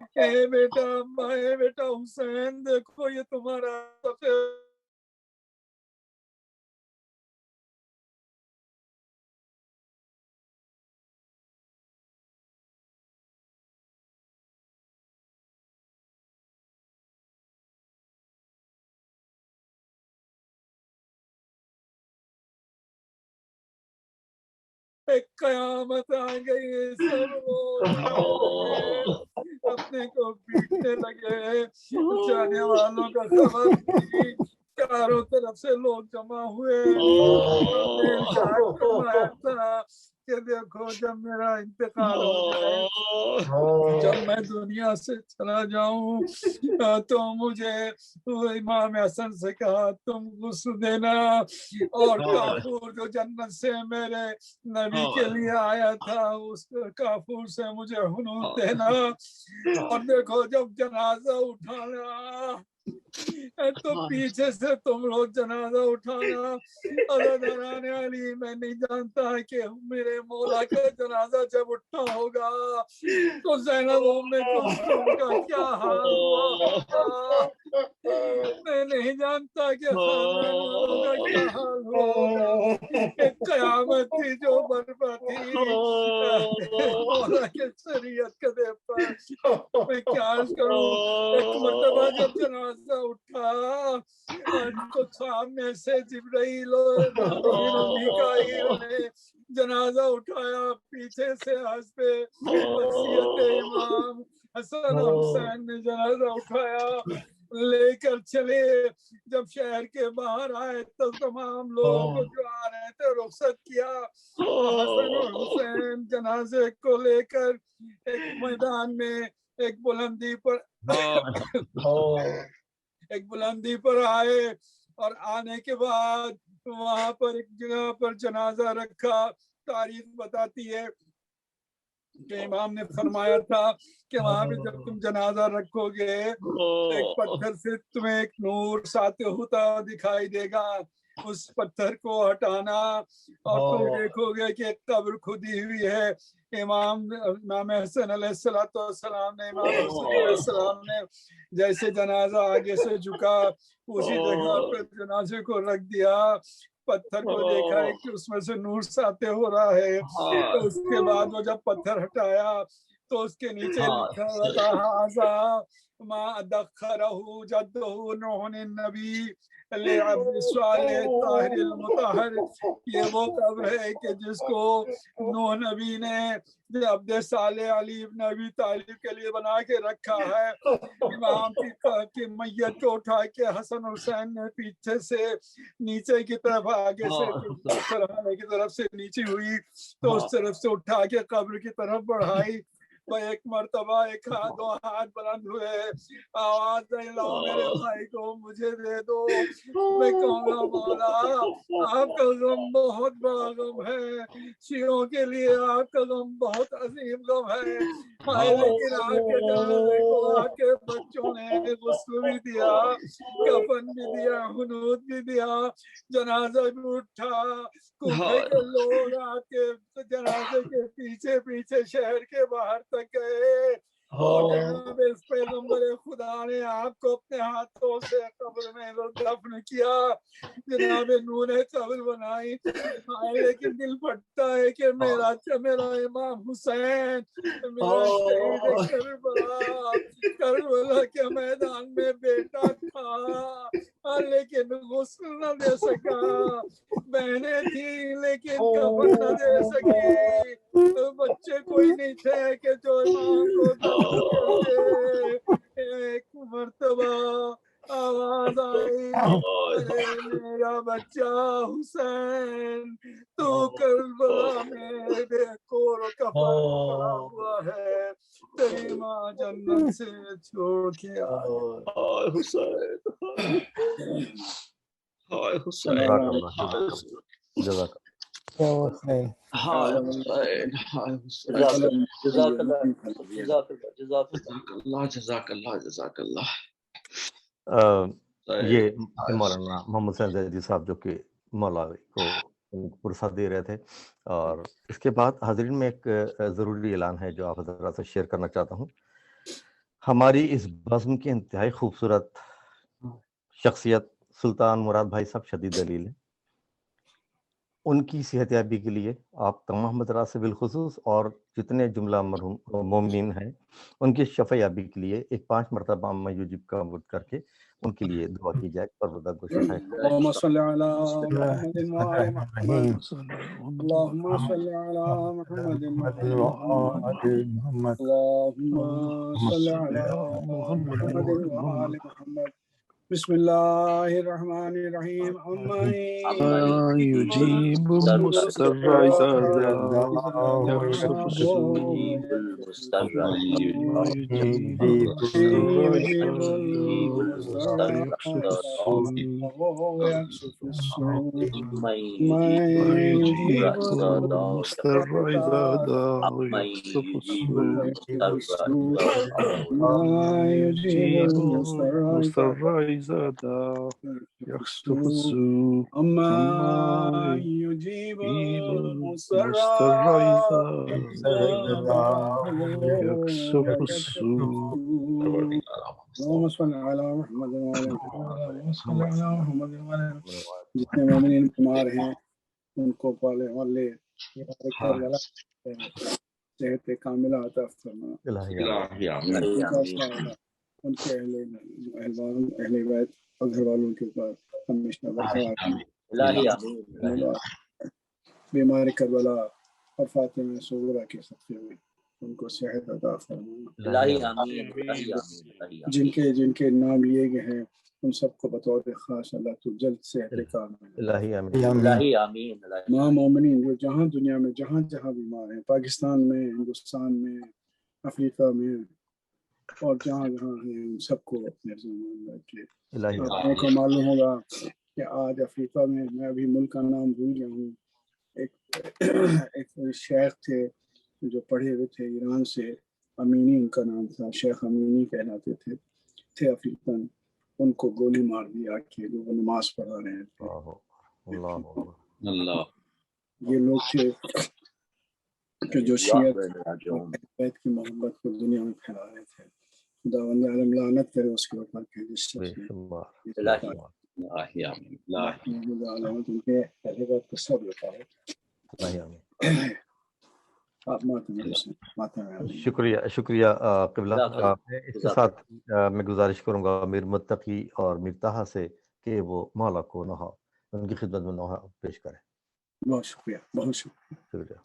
اے بیٹا اما، اے بیٹا حسین، دیکھو یہ تمہارا سفید ایک قیامت آ گئی، سب اپنے کو پیٹنے لگے، جانے والوں کا خبر تھی، چاروں طرف سے لوگ جمع ہوئے، ارشاد فرمایا تھا کہ دیکھو جب میرا انتقال ہو جائے، جب میں دنیا سے چلا جاؤں تو مجھے امام حسن سے کہا تم غسل دینا، اور کافور جو جنت سے میرے نبی کے لیے آیا تھا اس کافور سے مجھے حنوط دینا، اور دیکھو جب جنازہ اٹھانا تو پیچھے سے تم لوگ جنازہ اٹھانا۔ عزیزان علی، میں نہیں جانتا کہ میرے مولا کا جنازہ جب اٹھا ہوگا تو زینب ام کلثوم کا کیا حال ہوا ہوگا، میں نہیں جانتا کہ خاندان والوں کا کیا حال ہوا ہوگا۔ ایک قیامت تھی جو برپا تھی مولا کے شریعت کے دے پر۔ میں کیا عرض کروں، ایک مرتبہ جب جنازہ اٹھا تو سامنے سے جبرائیل اور میکائیل نے جنازہ اٹھایا، پیچھے سے حسب وصیت امام حسن حسین نے جنازہ اٹھایا، لے کر چلے۔ جب شہر کے باہر آئے تو تمام لوگوں کو جو آ رہے تھے رخصت کیا، حسن اور حسین جنازے کو لے کر ایک میدان میں ایک بلندی پر آئے، اور آنے کے بعد وہاں پر ایک جگہ پر جنازہ رکھا۔ تاریخ بتاتی ہے کہ امام نے فرمایا تھا کہ وہاں پہ جب تم جنازہ رکھو گے ایک پتھر سے تمہیں ایک نور ساتھ ہوتا دکھائی دے گا، اس پتھر کو ہٹانا اور تم دیکھو گے کہ ایک قبر کھدی ہوئی ہے۔ امام حسن علیہ السلام نے امام حسن علیہ السلام نے جیسے جنازہ آگے سے جھکا اسی جگہ پہ جنازے کو رکھ دیا، پتھر کو دیکھا ہے کہ اس میں سے نور ساطع ہو رہا ہے۔ تو اس کے بعد وہ جب پتھر ہٹایا تو اس کے نیچے لکھا ہوا تھا ھذا ما ادخرہ جدہ نوح النبی لعبد الصالح طاہر المطہر۔ یہ وہ قبر ہے کہ جس کو نوح نبی نے عبد صالح علی ابن ابی طالب کے لیے بنا کے رکھا ہے۔ امام کی میت کو اٹھا کے حسن حسین نے پیچھے سے نیچے کی طرف آگے سے سرحانے کی طرف سے نیچے ہوئی تو اس طرف سے اٹھا کے قبر کی طرف بڑھائی۔ تو ایک مرتبہ ایک ہاتھ دو ہاتھ بلند ہوئے، آواز دے لاؤ میرے بھائی کو مجھے دے دو۔ میں کہوں گا مولا آپ کا غم بہت بڑا غم ہے، شیعوں کے لیے آپ کا غم بہت عظیم غم ہے، لیکن آپ کے جنازے کو آپ کے بچوں نے غسل بھی دیا، کفن بھی دیا، حنوط بھی دیا، جنازہ بھی اٹھا۔ کوفے کے لوگ آپ کے جنازے کے پیچھے پیچھے شہر کے باہر تک گئے، اور جناب اس پیغمبر خدا نے آپ کو اپنے ہاتھوں سے قبر میں دفن کیا، جناب نور نے قبر بنائی۔ لیکن دل پھٹتا ہے کہ میرا امام حسین، میرا شہید کربلا کے میدان میں بیٹا تھا لیکن غسل نہ دے سکا، بہنیں تھی لیکن کفن نہ دے سکی، بچے کوئی نہیں تھے کہ جو امام کو دفن کرتے۔ ایک مرتبہ آواز آئی، ارے میرا بچہ حسین تو کربلا میں بے کور و کفن پڑا ہوا ہے، تیری ماں جنت سے چھوڑ کے آئے۔ حسین جزاک اللہ۔ یہ مولانا محمد حسین زیدی صاحب جو کہ مولا کو پرسہ دے رہے تھے، اور اس کے بعد حاضرین میں ایک ضروری اعلان ہے جو آپ حضرات سے شیئر کرنا چاہتا ہوں۔ ہماری اس بزم کی انتہائی خوبصورت شخصیت سلطان مراد بھائی صاحب شدید دلیل ہے. ان کی صحت یابی کے لیے آپ تمام حضرات سے بالخصوص اور جتنے جملہ مرحوم مومنین ہیں ان کی شفا یابی کے لیے ایک 5 مرتبہ اما یوجب کا ورد کر کے ان کے لیے دعا کی جائے. پروردگار کو شفا اللهم صل على محمد وآل محمد. اللهم صل على محمد وآل محمد. اللهم صل على محمد وآل محمد. بسم الله الرحمن الرحيم. أما يجيب المضطر إذا دعاه ويكشف السوء المستجاب أما يجيب المضطر ويكشف السوء من من يجيب يجيب المضطر إذا دعاه ويكشف السوء ما يجيب المضطر إذا دعاه يكشف السوء أما يجيب المضطر إذا دعاه يكشف السوء. اللهم صل على محمد وعلى اللهم صل على محمد وعلى جتنے مومنین بیمار ہیں ان کو پالے والے صحت کاملہ عطا فرما. ان کے اہل بیت اور گھر والوں کے اوپر ہمیشہ برقرار بیمار کربلا اور فاطمہ صغرا کے صدقے میں ان کو صحت عطا فرما. جن کے نام لیے گئے ہیں ان سب کو بطور خاص اللہ تو جلد صحت آمین. تمام مومنین جو جہاں دنیا میں جہاں بیمار ہیں، پاکستان میں، ہندوستان میں، افریقہ میں اور جہاں ہیں، ان سب کو اپنے ذمہ رکھے. آپ لوگوں کو معلوم ہوگا کہ آج افریقہ میں ابھی ملک کا نام بھول گیا ہوں، ایک شیخ تھے جو پڑھے ہوئے تھے ایران سے، امینی ان کا نام تھا، شیخ امینی کہلاتے تھے افریقن. ان کو گولی مار دیا کہ وہ نماز پڑھا رہے تھے. یہ لوگ تھے کہ جو شیعت بیت کی محبت کو دنیا میں پھیلا رہے تھے. خداوند عالم لعنت کرے اس کے اوپر کہ جس شخص نے ان کے اہل بیت کو سب لٹائے. شکریہ قبلہ. اس کے ساتھ میں گزارش کروں گا میر متقی اور میر طاہا سے کہ وہ مولا کو نوحہ ان کی خدمت میں نوحہ پیش کریں. بہت شکریہ، بہت شکریہ.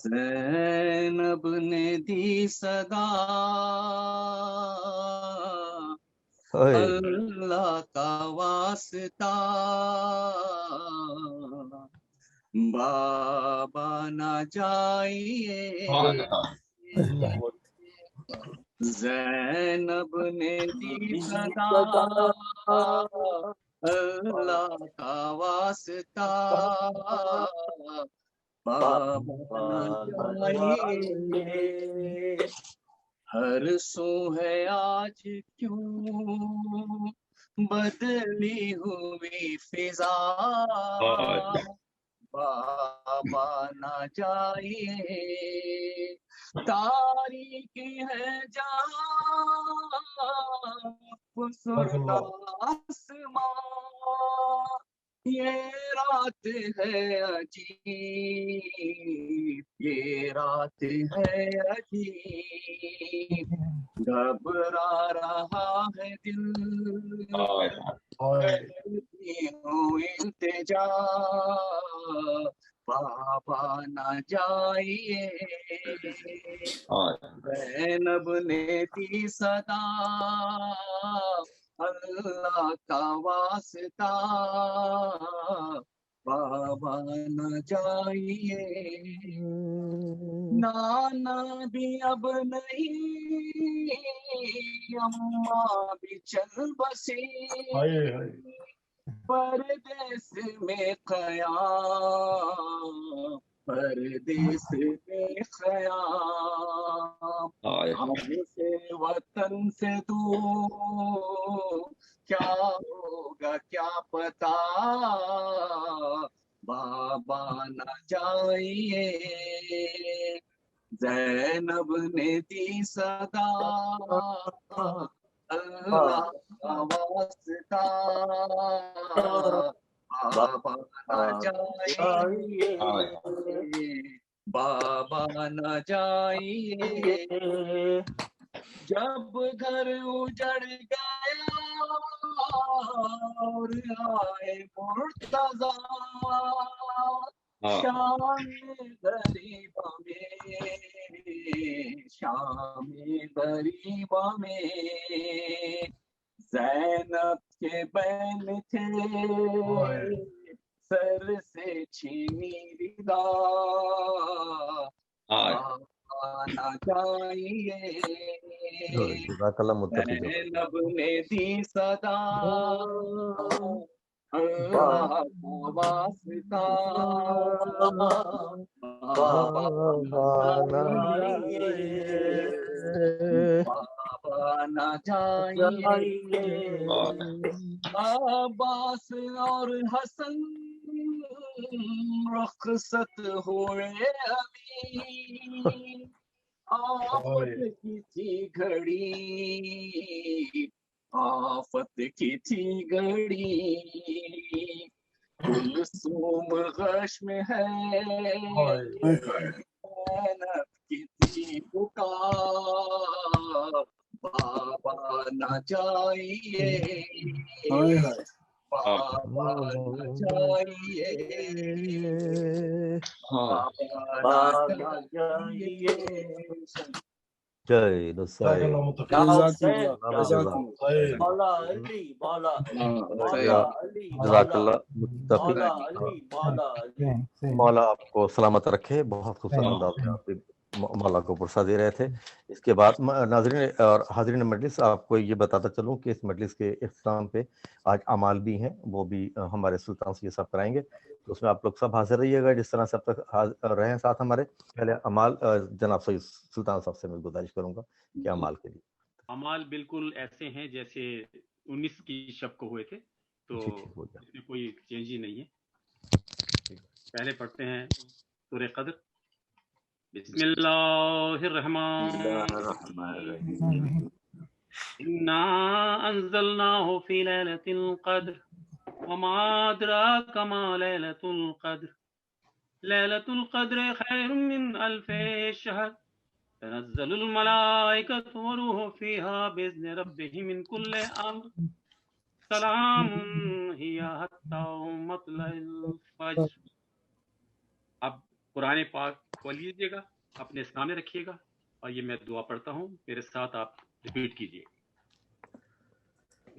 زینب نے دی صدا اللہ کا واسطہ، بابا نہ جائیے. زینب نے دی صدا اللہ کا واسطہ، بابا نہ جائیے. ہر سو ہے آج کیوں بدلی ہوئی فضا، بابا نہ جائیے. تاریک ہے جہاں فسردہ آسمان، یہ رات ہے عجیب، یہ رات ہے عجیب. گھبرا رہا ہے دل، کرتی ہوں التجا، بابا نہ جائیے. زینب نے دی صدا اللہ کا واسطہ، بابا نہ جائیے. نانا بھی اب نہیں، اماں بھی چل بسی، پردیس میں قیام، پردیس میں قیام. ہم سے وطن سے دور کیا ہوگا کیا پتا، بابا نہ جائیے. زینب نے دی صدا اللہ کا واسطہ بابا نہ جائیے بابا نہ جائیے جب گھر اجڑ گیا اور آئے مرتضی شام غریبا میں شام غریبا میں زینب کے بین تھے سر سے چھینی ردا آنا چاہیے زینب نے دی صدا اللہ کا واسطہ بابا نہ جائیے عباس اور حسن رخصت ہوئے ابھی آفت کی تھی گھڑی آفت کی تھی گھڑی کلثوم غش میں ہے زینب کی تھی پکار بابا نہ جائیے بابا نہ جائیے بابا نہ جائیے جے دوسرے جزاک اللہ متفق مولا آپ کو سلامت رکھے. بہت خوبصورت انداز میں آپ مولا کو پرسہ دے رہے تھے. اس کے بعد ناظرین اور حاضرین مجلس آپ کو یہ بتاتا چلوں کہ اس مجلس کے اختتام پہ آج اعمال بھی ہیں, وہ بھی ہمارے سلطان سے یہ سب کرائیں گے. تو اس میں آپ لوگ سب حاضر رہیے گا جس طرح سے اب تک رہے ہیں ساتھ ہمارے. پہلے اعمال جناب سید سلطان صاحب سے میں گزارش کروں گا کہ اعمال کے لیے. اعمال بالکل ایسے ہیں جیسے 19 کی شب کو ہوئے تھے, تو اس میں کوئی چینج ہی نہیں ہے. پہلے پڑھتے ہیں سورہ قدر. بسم اللہ الرحمن الرحیم. انا انزلناه في ليلة القدر وما أدراك ما ليلة القدر ليلة القدر خير من 1000 شهر تنزل الملائكة والروح فيها بإذن ربهم من كل أمر سلام هي حتى مطلع الفجر. اب قرآن پاک کھول لیجیے گا, اپنے سامنے رکھیے گا, اور یہ میں دعا پڑھتا ہوں, میرے ساتھ آپ ریپیٹ کیجیے.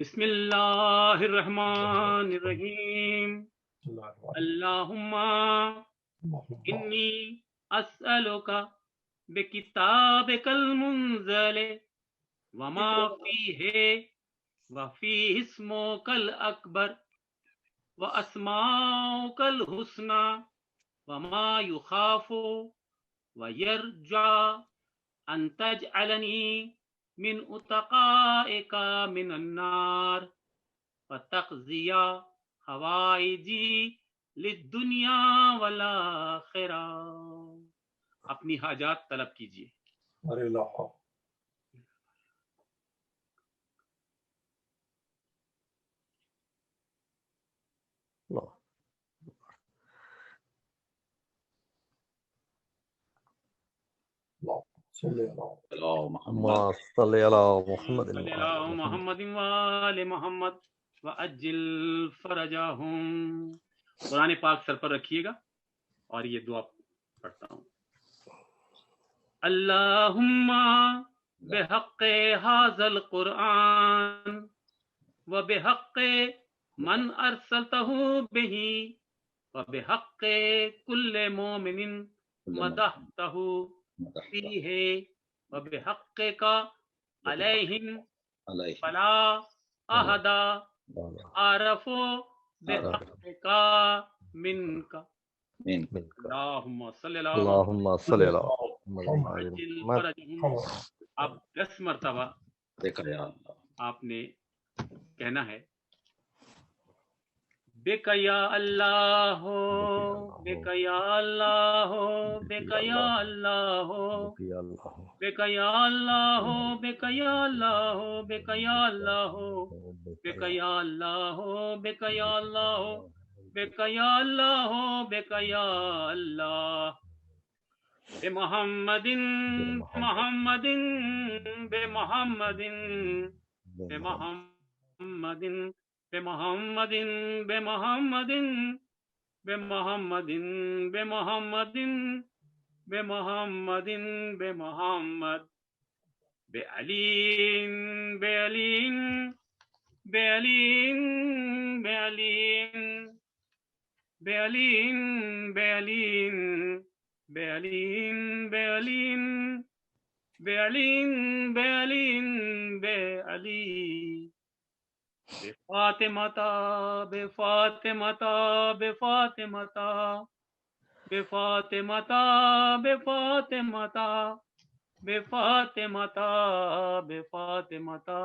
بسم اللہ الرحمن الرحیم. اللہم انی اسألک بکتابک المنزل وما فیہ وفیہ اسمک الاکبر واسماؤک الحسنى وما يخاف ويرجى أن تجعلني من أتقائك من النار وتقضي حوائجي للدنيا والآخرة. اپنی حاجات طلب کیجیے. محمد وآل محمد وعجل فرجهم. قرآن پاک سر پر رکھیے گا اور یہ دعا پڑھتا ہوں. اللہم بحق هذا القرآن وبحق من ارسلته به وبحق كل مؤمن مدحته فيه وبحقك عليهم فلا أحد أعرف بحقك منك. اللهم صل على اب 10 مرتبہ آپ نے کہنا ہے بک یا اللہ بک یا اللہ بک یا اللہ بک یا اللہ بک یا اللہ بک یا اللہ بک یا اللہ بک یا اللہ بک یا اللہ بک یا اللہ بمحمد محمد بمحمد بمحمد بمحمد بمحمد بمحمد بمحمد بمحمد بمحمد بعلی بعلی بعلی بعلی بعلی بعلی بعلی بعلی بعلی بعلی بعلی بفاطمتا بفاطمتا بفاطمتا بفاطمتا بفاطمتا بفاطمتا بفاطمتا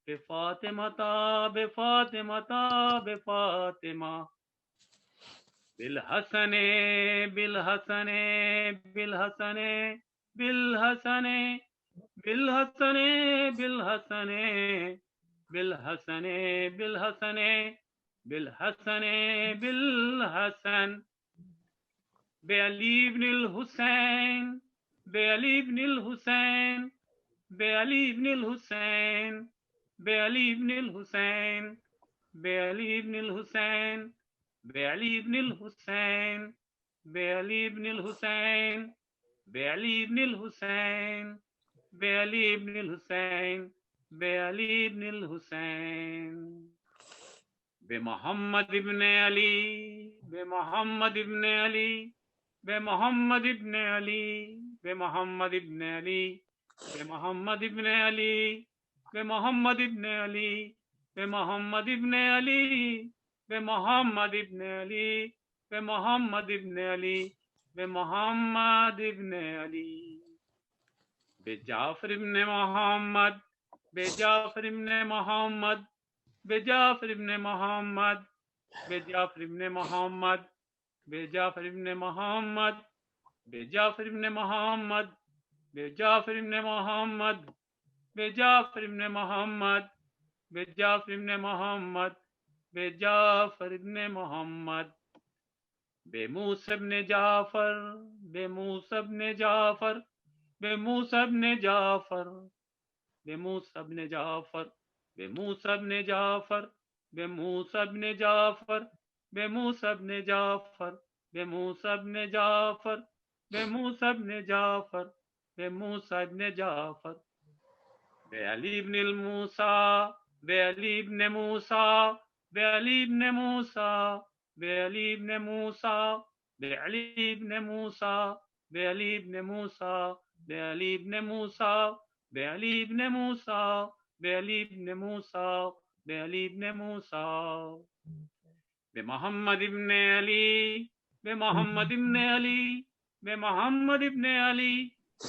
بفاطمتا بفاطمتا بفاطمہ بالحسن بالحسن بالحسن بالحسن بالحسن بالحسن بالحسن بالحسن بالحسن بالحسن بعلی بن الحسین بعلی بن الحسین بعلی بن الحسین بعلی بن الحسین بعلی بن الحسین بعلی بن الحسین بعلی بن الحسین بعلی بن الحسین بعلی بن الحسین بعلی بن الحسین بمحمد ابن علی بمحمد ابن علی بمحمد ابن علی بمحمد ابن علی بمحمد ابن علی بمحمد ابن علی بمحمد ابن علی بمحمد ابن علی بمحمد ابن علی بمحمد ابن علی بجعفر ابن محمد بجعفر ابن محمد بجعفر ابن محمد بجعفر ابن محمد بجعفر ابن محمد بجعفر ابن محمد بجعفر ابن محمد بجعفر ابن محمد بجعفر ابن محمد بجعفر ابن محمد بموسى ابن جعفر بموسى ابن جعفر بموسى ابن جعفر بموسى ابن جعفر بموسى ابن جعفر بموسى ابن جعفر بموسى ابن جعفر بموسى ابن جعفر بموسى ابن جعفر بموسى ابن جعفر بعلی ابن الموسى بعلی ابن موسى بعلی ابن موسى بعلی ابن موسى بعلی ابن موسى بعلی ابن موسى بعلی ابن موسى بعلی ابن موسى بعلی ابن موسى بعلی ابن موسى بمحمد ابن علی بمحمد ابن علی بمحمد ابن علی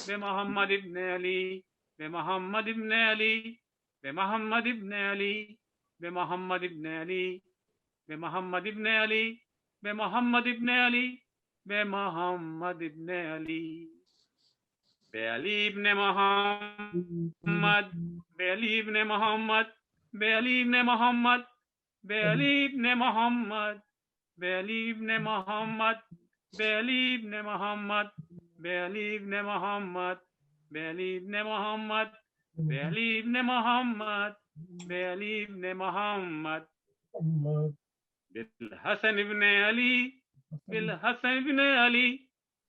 بمحمد ابن علی بمحمد ابن علی بمحمد ابن علی بمحمد ابن علی بمحمد ابن علی بمحمد ابن علی بمحمد ابن علی بعلی ابن محمد بعلی ابن محمد بعلی ابن محمد بعلی ابن محمد بعلی ابن محمد بعلی ابن محمد بعلی ابن محمد بعلی ابن محمد بعلی ابن محمد بعلی ابن محمد بالحسن ابن علی بالحسن ابن علی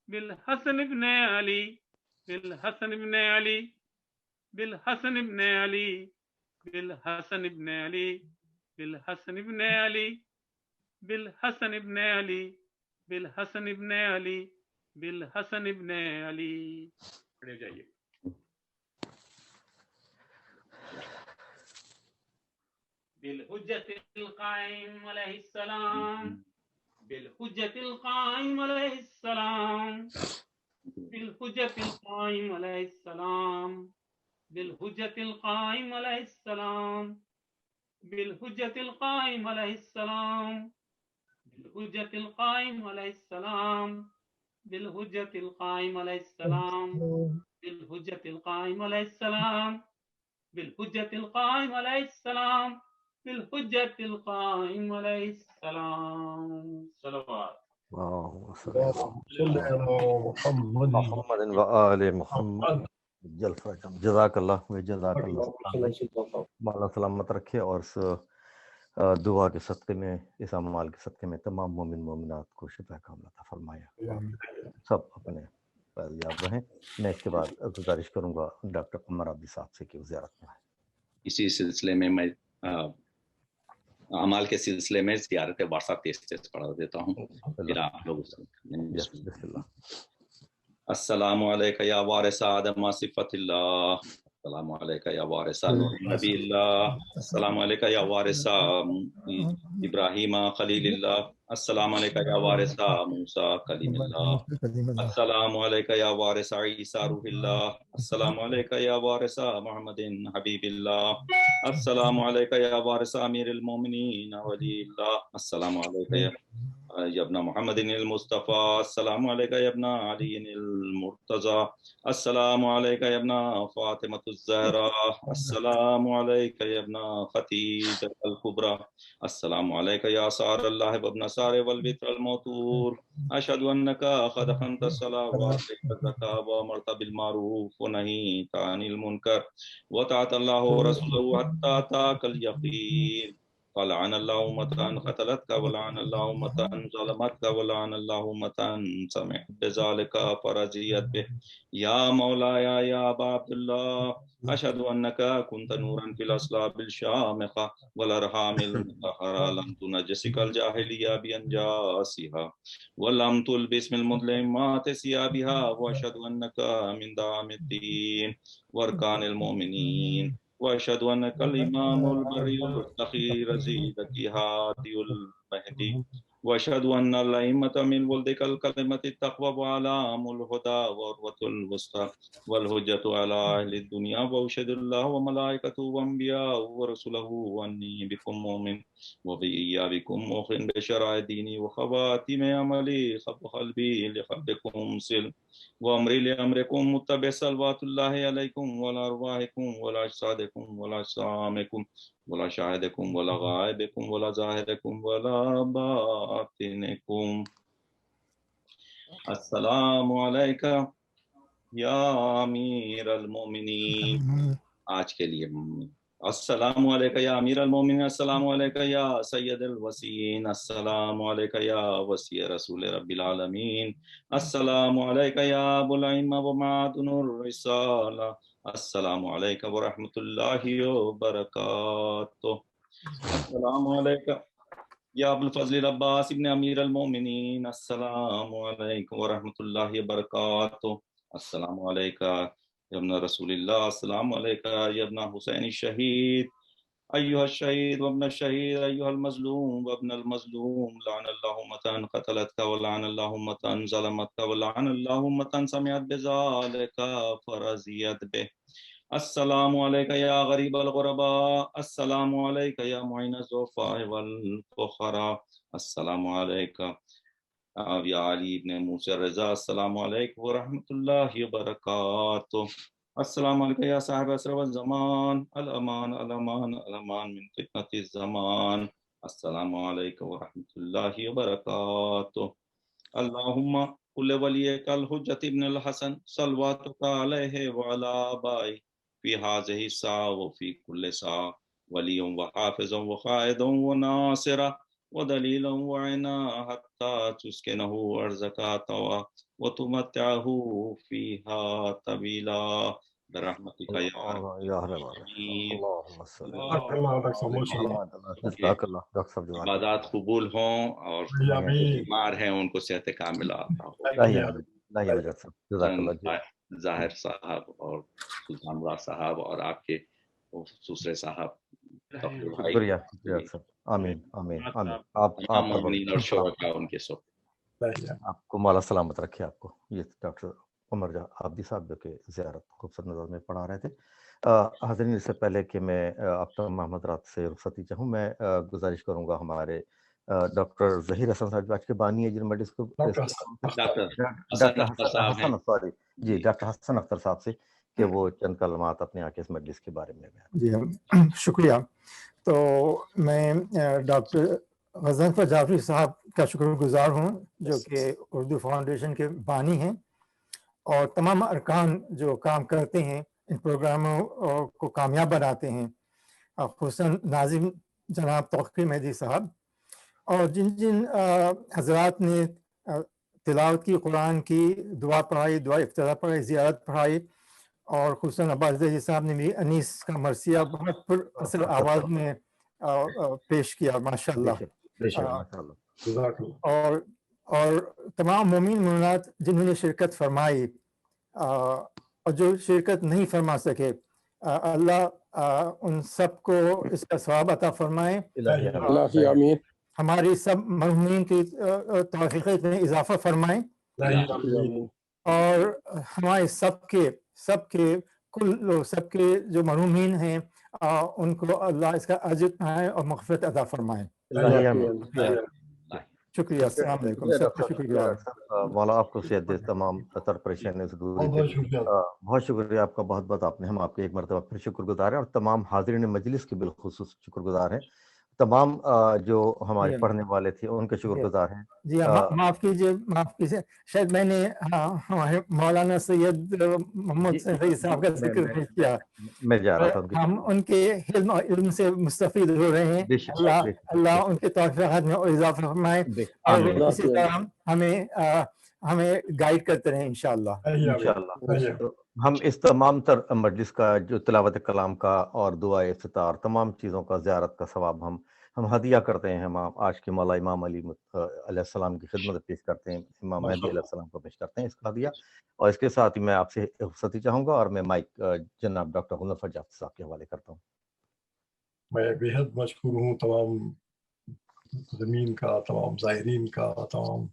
بالحسن ابن علی بالحسن ابن علی بالحسن ابن علی بالحسن ابن علی بالحسن ابن علی بالحسن ابن علی بالحسن ابن علی بالحسن ابن علی. پڑھے جائیے. بالحجت القائم علیہ السلام بالحجت القائم علیہ السلام بالحجت القائم علیہ السلام بالحجت القائم علیہ السلام بالحجة القائم عليه السلام بالحجة القائم عليه السلام بالحجة القائم عليه السلام بالحجة القائم عليه السلام بالحجة القائم عليه السلام بالحجة القائم عليه السلام. صلوات. اللهم صل صل على محمد محمد وآل محمد جل فرجم. جزاک اللہ جزاک اللہ. مولا سلامت رکھے اور اس دعا کے صدقے میں، اس اعمال کے صدقے میں تمام مومن مومنات کو شفا کاملہ عطا فرمایا. سب اپنے فیضیاب رہیں. میں اس کے بعد گزارش کروں گا ڈاکٹر قمر عبدی صاحب سے کہ وہ زیارت میں. اسی سلسلے میں اعمال کے سلسلے میں زیارت وارثہ تیز پڑھا دیتا ہوں. پھر آپ لوگ بسم اللہ. السلام علیکہ یا وارث آدم صفت اللہ، السلام علیکہ یا وارث نوح نبی اللہ، السلام علیکہ یا وارث ابراہیم خلیل اللہ، السلام علیکہ یا وارث موسیٰ کلیم اللہ، السلام علیکہ یا وارث عیسیٰ روح اللہ، السلام علیکہ یا وارث محمد حبیب اللہ، السلام علیکہ یا وارث امیر المومنین ولی اللہ، السلام علیکہ یا ابن محمد المصطفیٰ، السلام علیکہ یا ابن علی المرتضیٰ، السلام علیکہ یا ابن فاطمہ الزہرا، السلام علیکہ یا ابن خدیجہ الکبریٰ، السلام علیکہ یا سار اللہ وابن سار والوتر الموتور، اشہد انک قد اقمت الصلاۃ وآتیت الزکاۃ وامرت بالمعروف ونہیت عن المنکر وطاعت اللہ ورسولہ حتی اتاک الیقین، ولعن اللہ امتاً قتلتک ولعن اللہ امتاً ظلمتک ولعن اللہ امتاً سمعت بذالک فرضیت بہ، یا مولایا یا ابا عبداللہ اشہد انک کنت نورا فی الاصلاب الشامخہ والارحام المطہرہ لم تنجسک الجاہلیہ بانجاسها ولم تلبس من المظلمات ثيابها واشهد انك من دعم الدين واركان المؤمنين واشهد انك الامام البري التقي رزيدك هادي المهدي واشهد ان الائمة من ولدك الكلمة التقوى وعلام الهدى والعروة الوسطى والحجة على اهل الدنيا واشهد الله وملائكته وانبياءه ورسله اني بكم مؤمن وبإيابكم موقن بشرائع ديني وخواتم عملي خب قلبي لقلبكم سلم وامري لامركم متبع صلوات الله عليكم وعلى ارواحكم وعلى اجسادكم وعلى اجسامكم ولا شاهدكم ولا غائبكم ولا ظاهركم ولا باطنكم. السلام علیکم یا امیر المومنین. آج کے لیے السلام علیکم یا امیر المومنین، السلام علیکم یا سید الوسیین، السلام علیکم یا وسیع رسول رب العالمین، السلام علیکم یا ابو الائمہ ومعدن الرسالہ، السلام علیکم ورحمۃ اللہ وبرکاتہ. السلام علیکم یا ابو الفضل العباس ابن امیر المومنین، السلام علیکم ورحمۃ اللہ وبرکاتہ. السلام علیکم یا ابن رسول اللہ، السلام علیکم یا ابن حسین الشہید، ایھا الشہید وابن الشہید، ایھا المظلوم وابن المظلوم، لعن اللہ امتاً قتلتک ولعن اللہ امتاً ظلمتک ولعن اللہ امتاً سمعت بذالک فرضیت بہ. السلام علیکم یا غریب الغرباء، السلام علیکم یا معین الضعفاء والفقراء، السلام علیکم یا علی ابن موسی الرضا، السلام علیکم ورحمۃ اللہ وبرکاتہ. السلام علیکم یا صاحب عصر والزمان، الامان الامان الامان من فتنة الزمان، السلام علیکم ورحمۃ اللہ وبرکاتہ. اللہم کل ولیک الحجۃ ابن الحسن صلواتک علیہ وعلی آبائہ فی هذه الساعة وفی کل ساعة ولی وحافظ وقائد وناصرہ ودلیلا وعنا حتی تسکنہ ارضک طوعا وتمتعہ فیہا طویلا برحمتک یا عبادات قبول ہوں اور بیمار ہیں ان کو صحت کاملہ عطا ہو. ظاہر صاحب اور سلطان مراد صاحب اور آپ کے دوسرے صاحب، شکریہ آمین آمین آمین. آپ اور شرکاء ان کے سب آپ کو مولا سلامت رکھے. آپ کو یہ ڈاکٹر عمر عبدی صاحب جو کہ زیارت خوبصورت نظر میں پڑھا رہے تھے. حاضرین، اس سے پہلے کہ میں آپ تمام حضرات سے رخصتی چاہوں، میں گزارش کروں گا ہمارے ڈاکٹر ظہیر حسن صاحب آج کے بانی ہے جن مجلس کو، ڈاکٹر حسن اختر صاحب سے کہ وہ چند کلمات اپنے آ کے اس مجلس کے بارے میں بیان۔ جی شکریہ۔ تو میں ڈاکٹر غضنفر جعفری صاحب کا شکر گزار ہوں جو کہ اردو فاؤنڈیشن کے بانی ہیں، اور تمام ارکان جو کام کرتے ہیں ان پروگراموں کو کامیاب بناتے ہیں، خصوصاً ناظم جناب توقیر مہدی صاحب، اور جن جن حضرات نے تلاوت کی، قرآن کی، دعا پڑھائی، دعا افتتاح پڑھائی، زیارت پڑھائی، اور خصوصاً عباس زہیر صاحب نے بھی انیس کا مرثیہ بہت پر اصل آواز میں پیش کیا، ماشاء اللہ۔ اور تمام مومن مومنات جنہوں نے شرکت فرمائی اور جو شرکت نہیں فرما سکے، اللہ ان سب کو اس کا ثواب عطا فرمائے، آمین۔ ہماری سب مرحومین کی توفیق میں اضافہ فرمائیں، اور ہمارے سب کے سب کے جو مرحومین ہیں ان کو اللہ اس کا اجر پائے اور مغفرت عطا فرمائے۔ شکریہ، السلام علیکم، سب کا شکریہ۔ مولا آپ کو صحت دے، تمام تر پریشانیوں سے دور رکھے۔ بہت شکریہ آپ کا، بہت بہت آپ نے، ہم آپ کے ایک مرتبہ پھر شکر گزار ہیں، اور تمام حاضرین مجلس کے بالخصوص شکر گزار ہیں، تمام جو ہمارے پڑھنے والے تھے ان کے شکر گزار ہیں۔ جی معاف کیجیے، شاید میں نے ہمارے مولانا سید محمد سید صاحب کا ذکر نہیں کیا، میں جا رہا تھا، ہم ان کے علم سے مستفید ہو رہے ہیں، اللہ ان کے توفیقات میں اضافہ فرمائے، اور اسی طرح ہمیں گائیڈ کرتے رہیں انشاءاللہ۔ ہم اس تمام تر مجلس کا جو تلاوت کلام کا اور دعائے افتتاح، تمام چیزوں کا، زیارت کا ثواب ہم ہدیہ کرتے ہیں، ہم آج کے مولا امام علی علیہ السلام کی خدمت پیش کرتے ہیں، امام مہدی علیہ السلام کو پیش کرتے ہیں اس کا ہدیہ۔ اور اس کے ساتھ ہی میں آپ سے رخصتی چاہوں گا، اور میں مائک جناب ڈاکٹر غضنفر جعفری صاحب کے حوالے کرتا ہوں۔ میں بے حد مشکور ہوں تمام زمین کا، تمام زائرین کا، تمام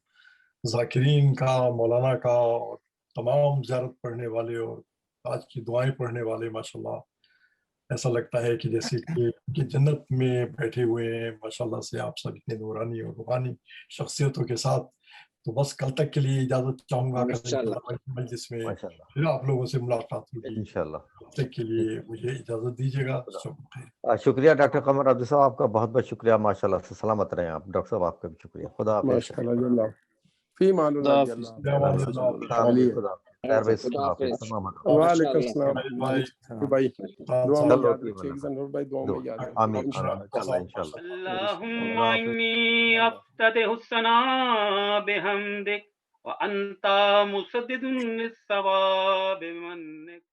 ذاکرین کا، مولانا کا، اور تمام زیارت پڑھنے والے اور آج کی دعائیں پڑھنے والے۔ ماشاءاللہ ایسا لگتا ہے کہ جیسے کہ جنت میں بیٹھے ہوئے ہیں، ماشاءاللہ سے آپ سب اتنے نورانی اور روحانی شخصیتوں کے ساتھ۔ تو بس کل تک کے لیے اجازت چاہوں گا، مجلس میں پھر آپ لوگوں سے ملاقات ہوگی انشاءاللہ۔ تب تک کے لیے مجھے اجازت دیجیے گا۔ شکریہ ڈاکٹر قمر عبد صاحب، آپ کا بہت بہت شکریہ، ماشاءاللہ سے سلامت رہیں آپ۔ ڈاکٹر صاحب آپ کا بھی شکریہ، خدا حافظ۔ فی امان اللہ۔ وعلیکم السلام بھائی، دعا میں یاد رکھیے گا نور بھائی، دعا میں یاد رکھیے گا۔ اللہم انی افتتح الثناء بحمدک وانت مسدد للثواب بمنک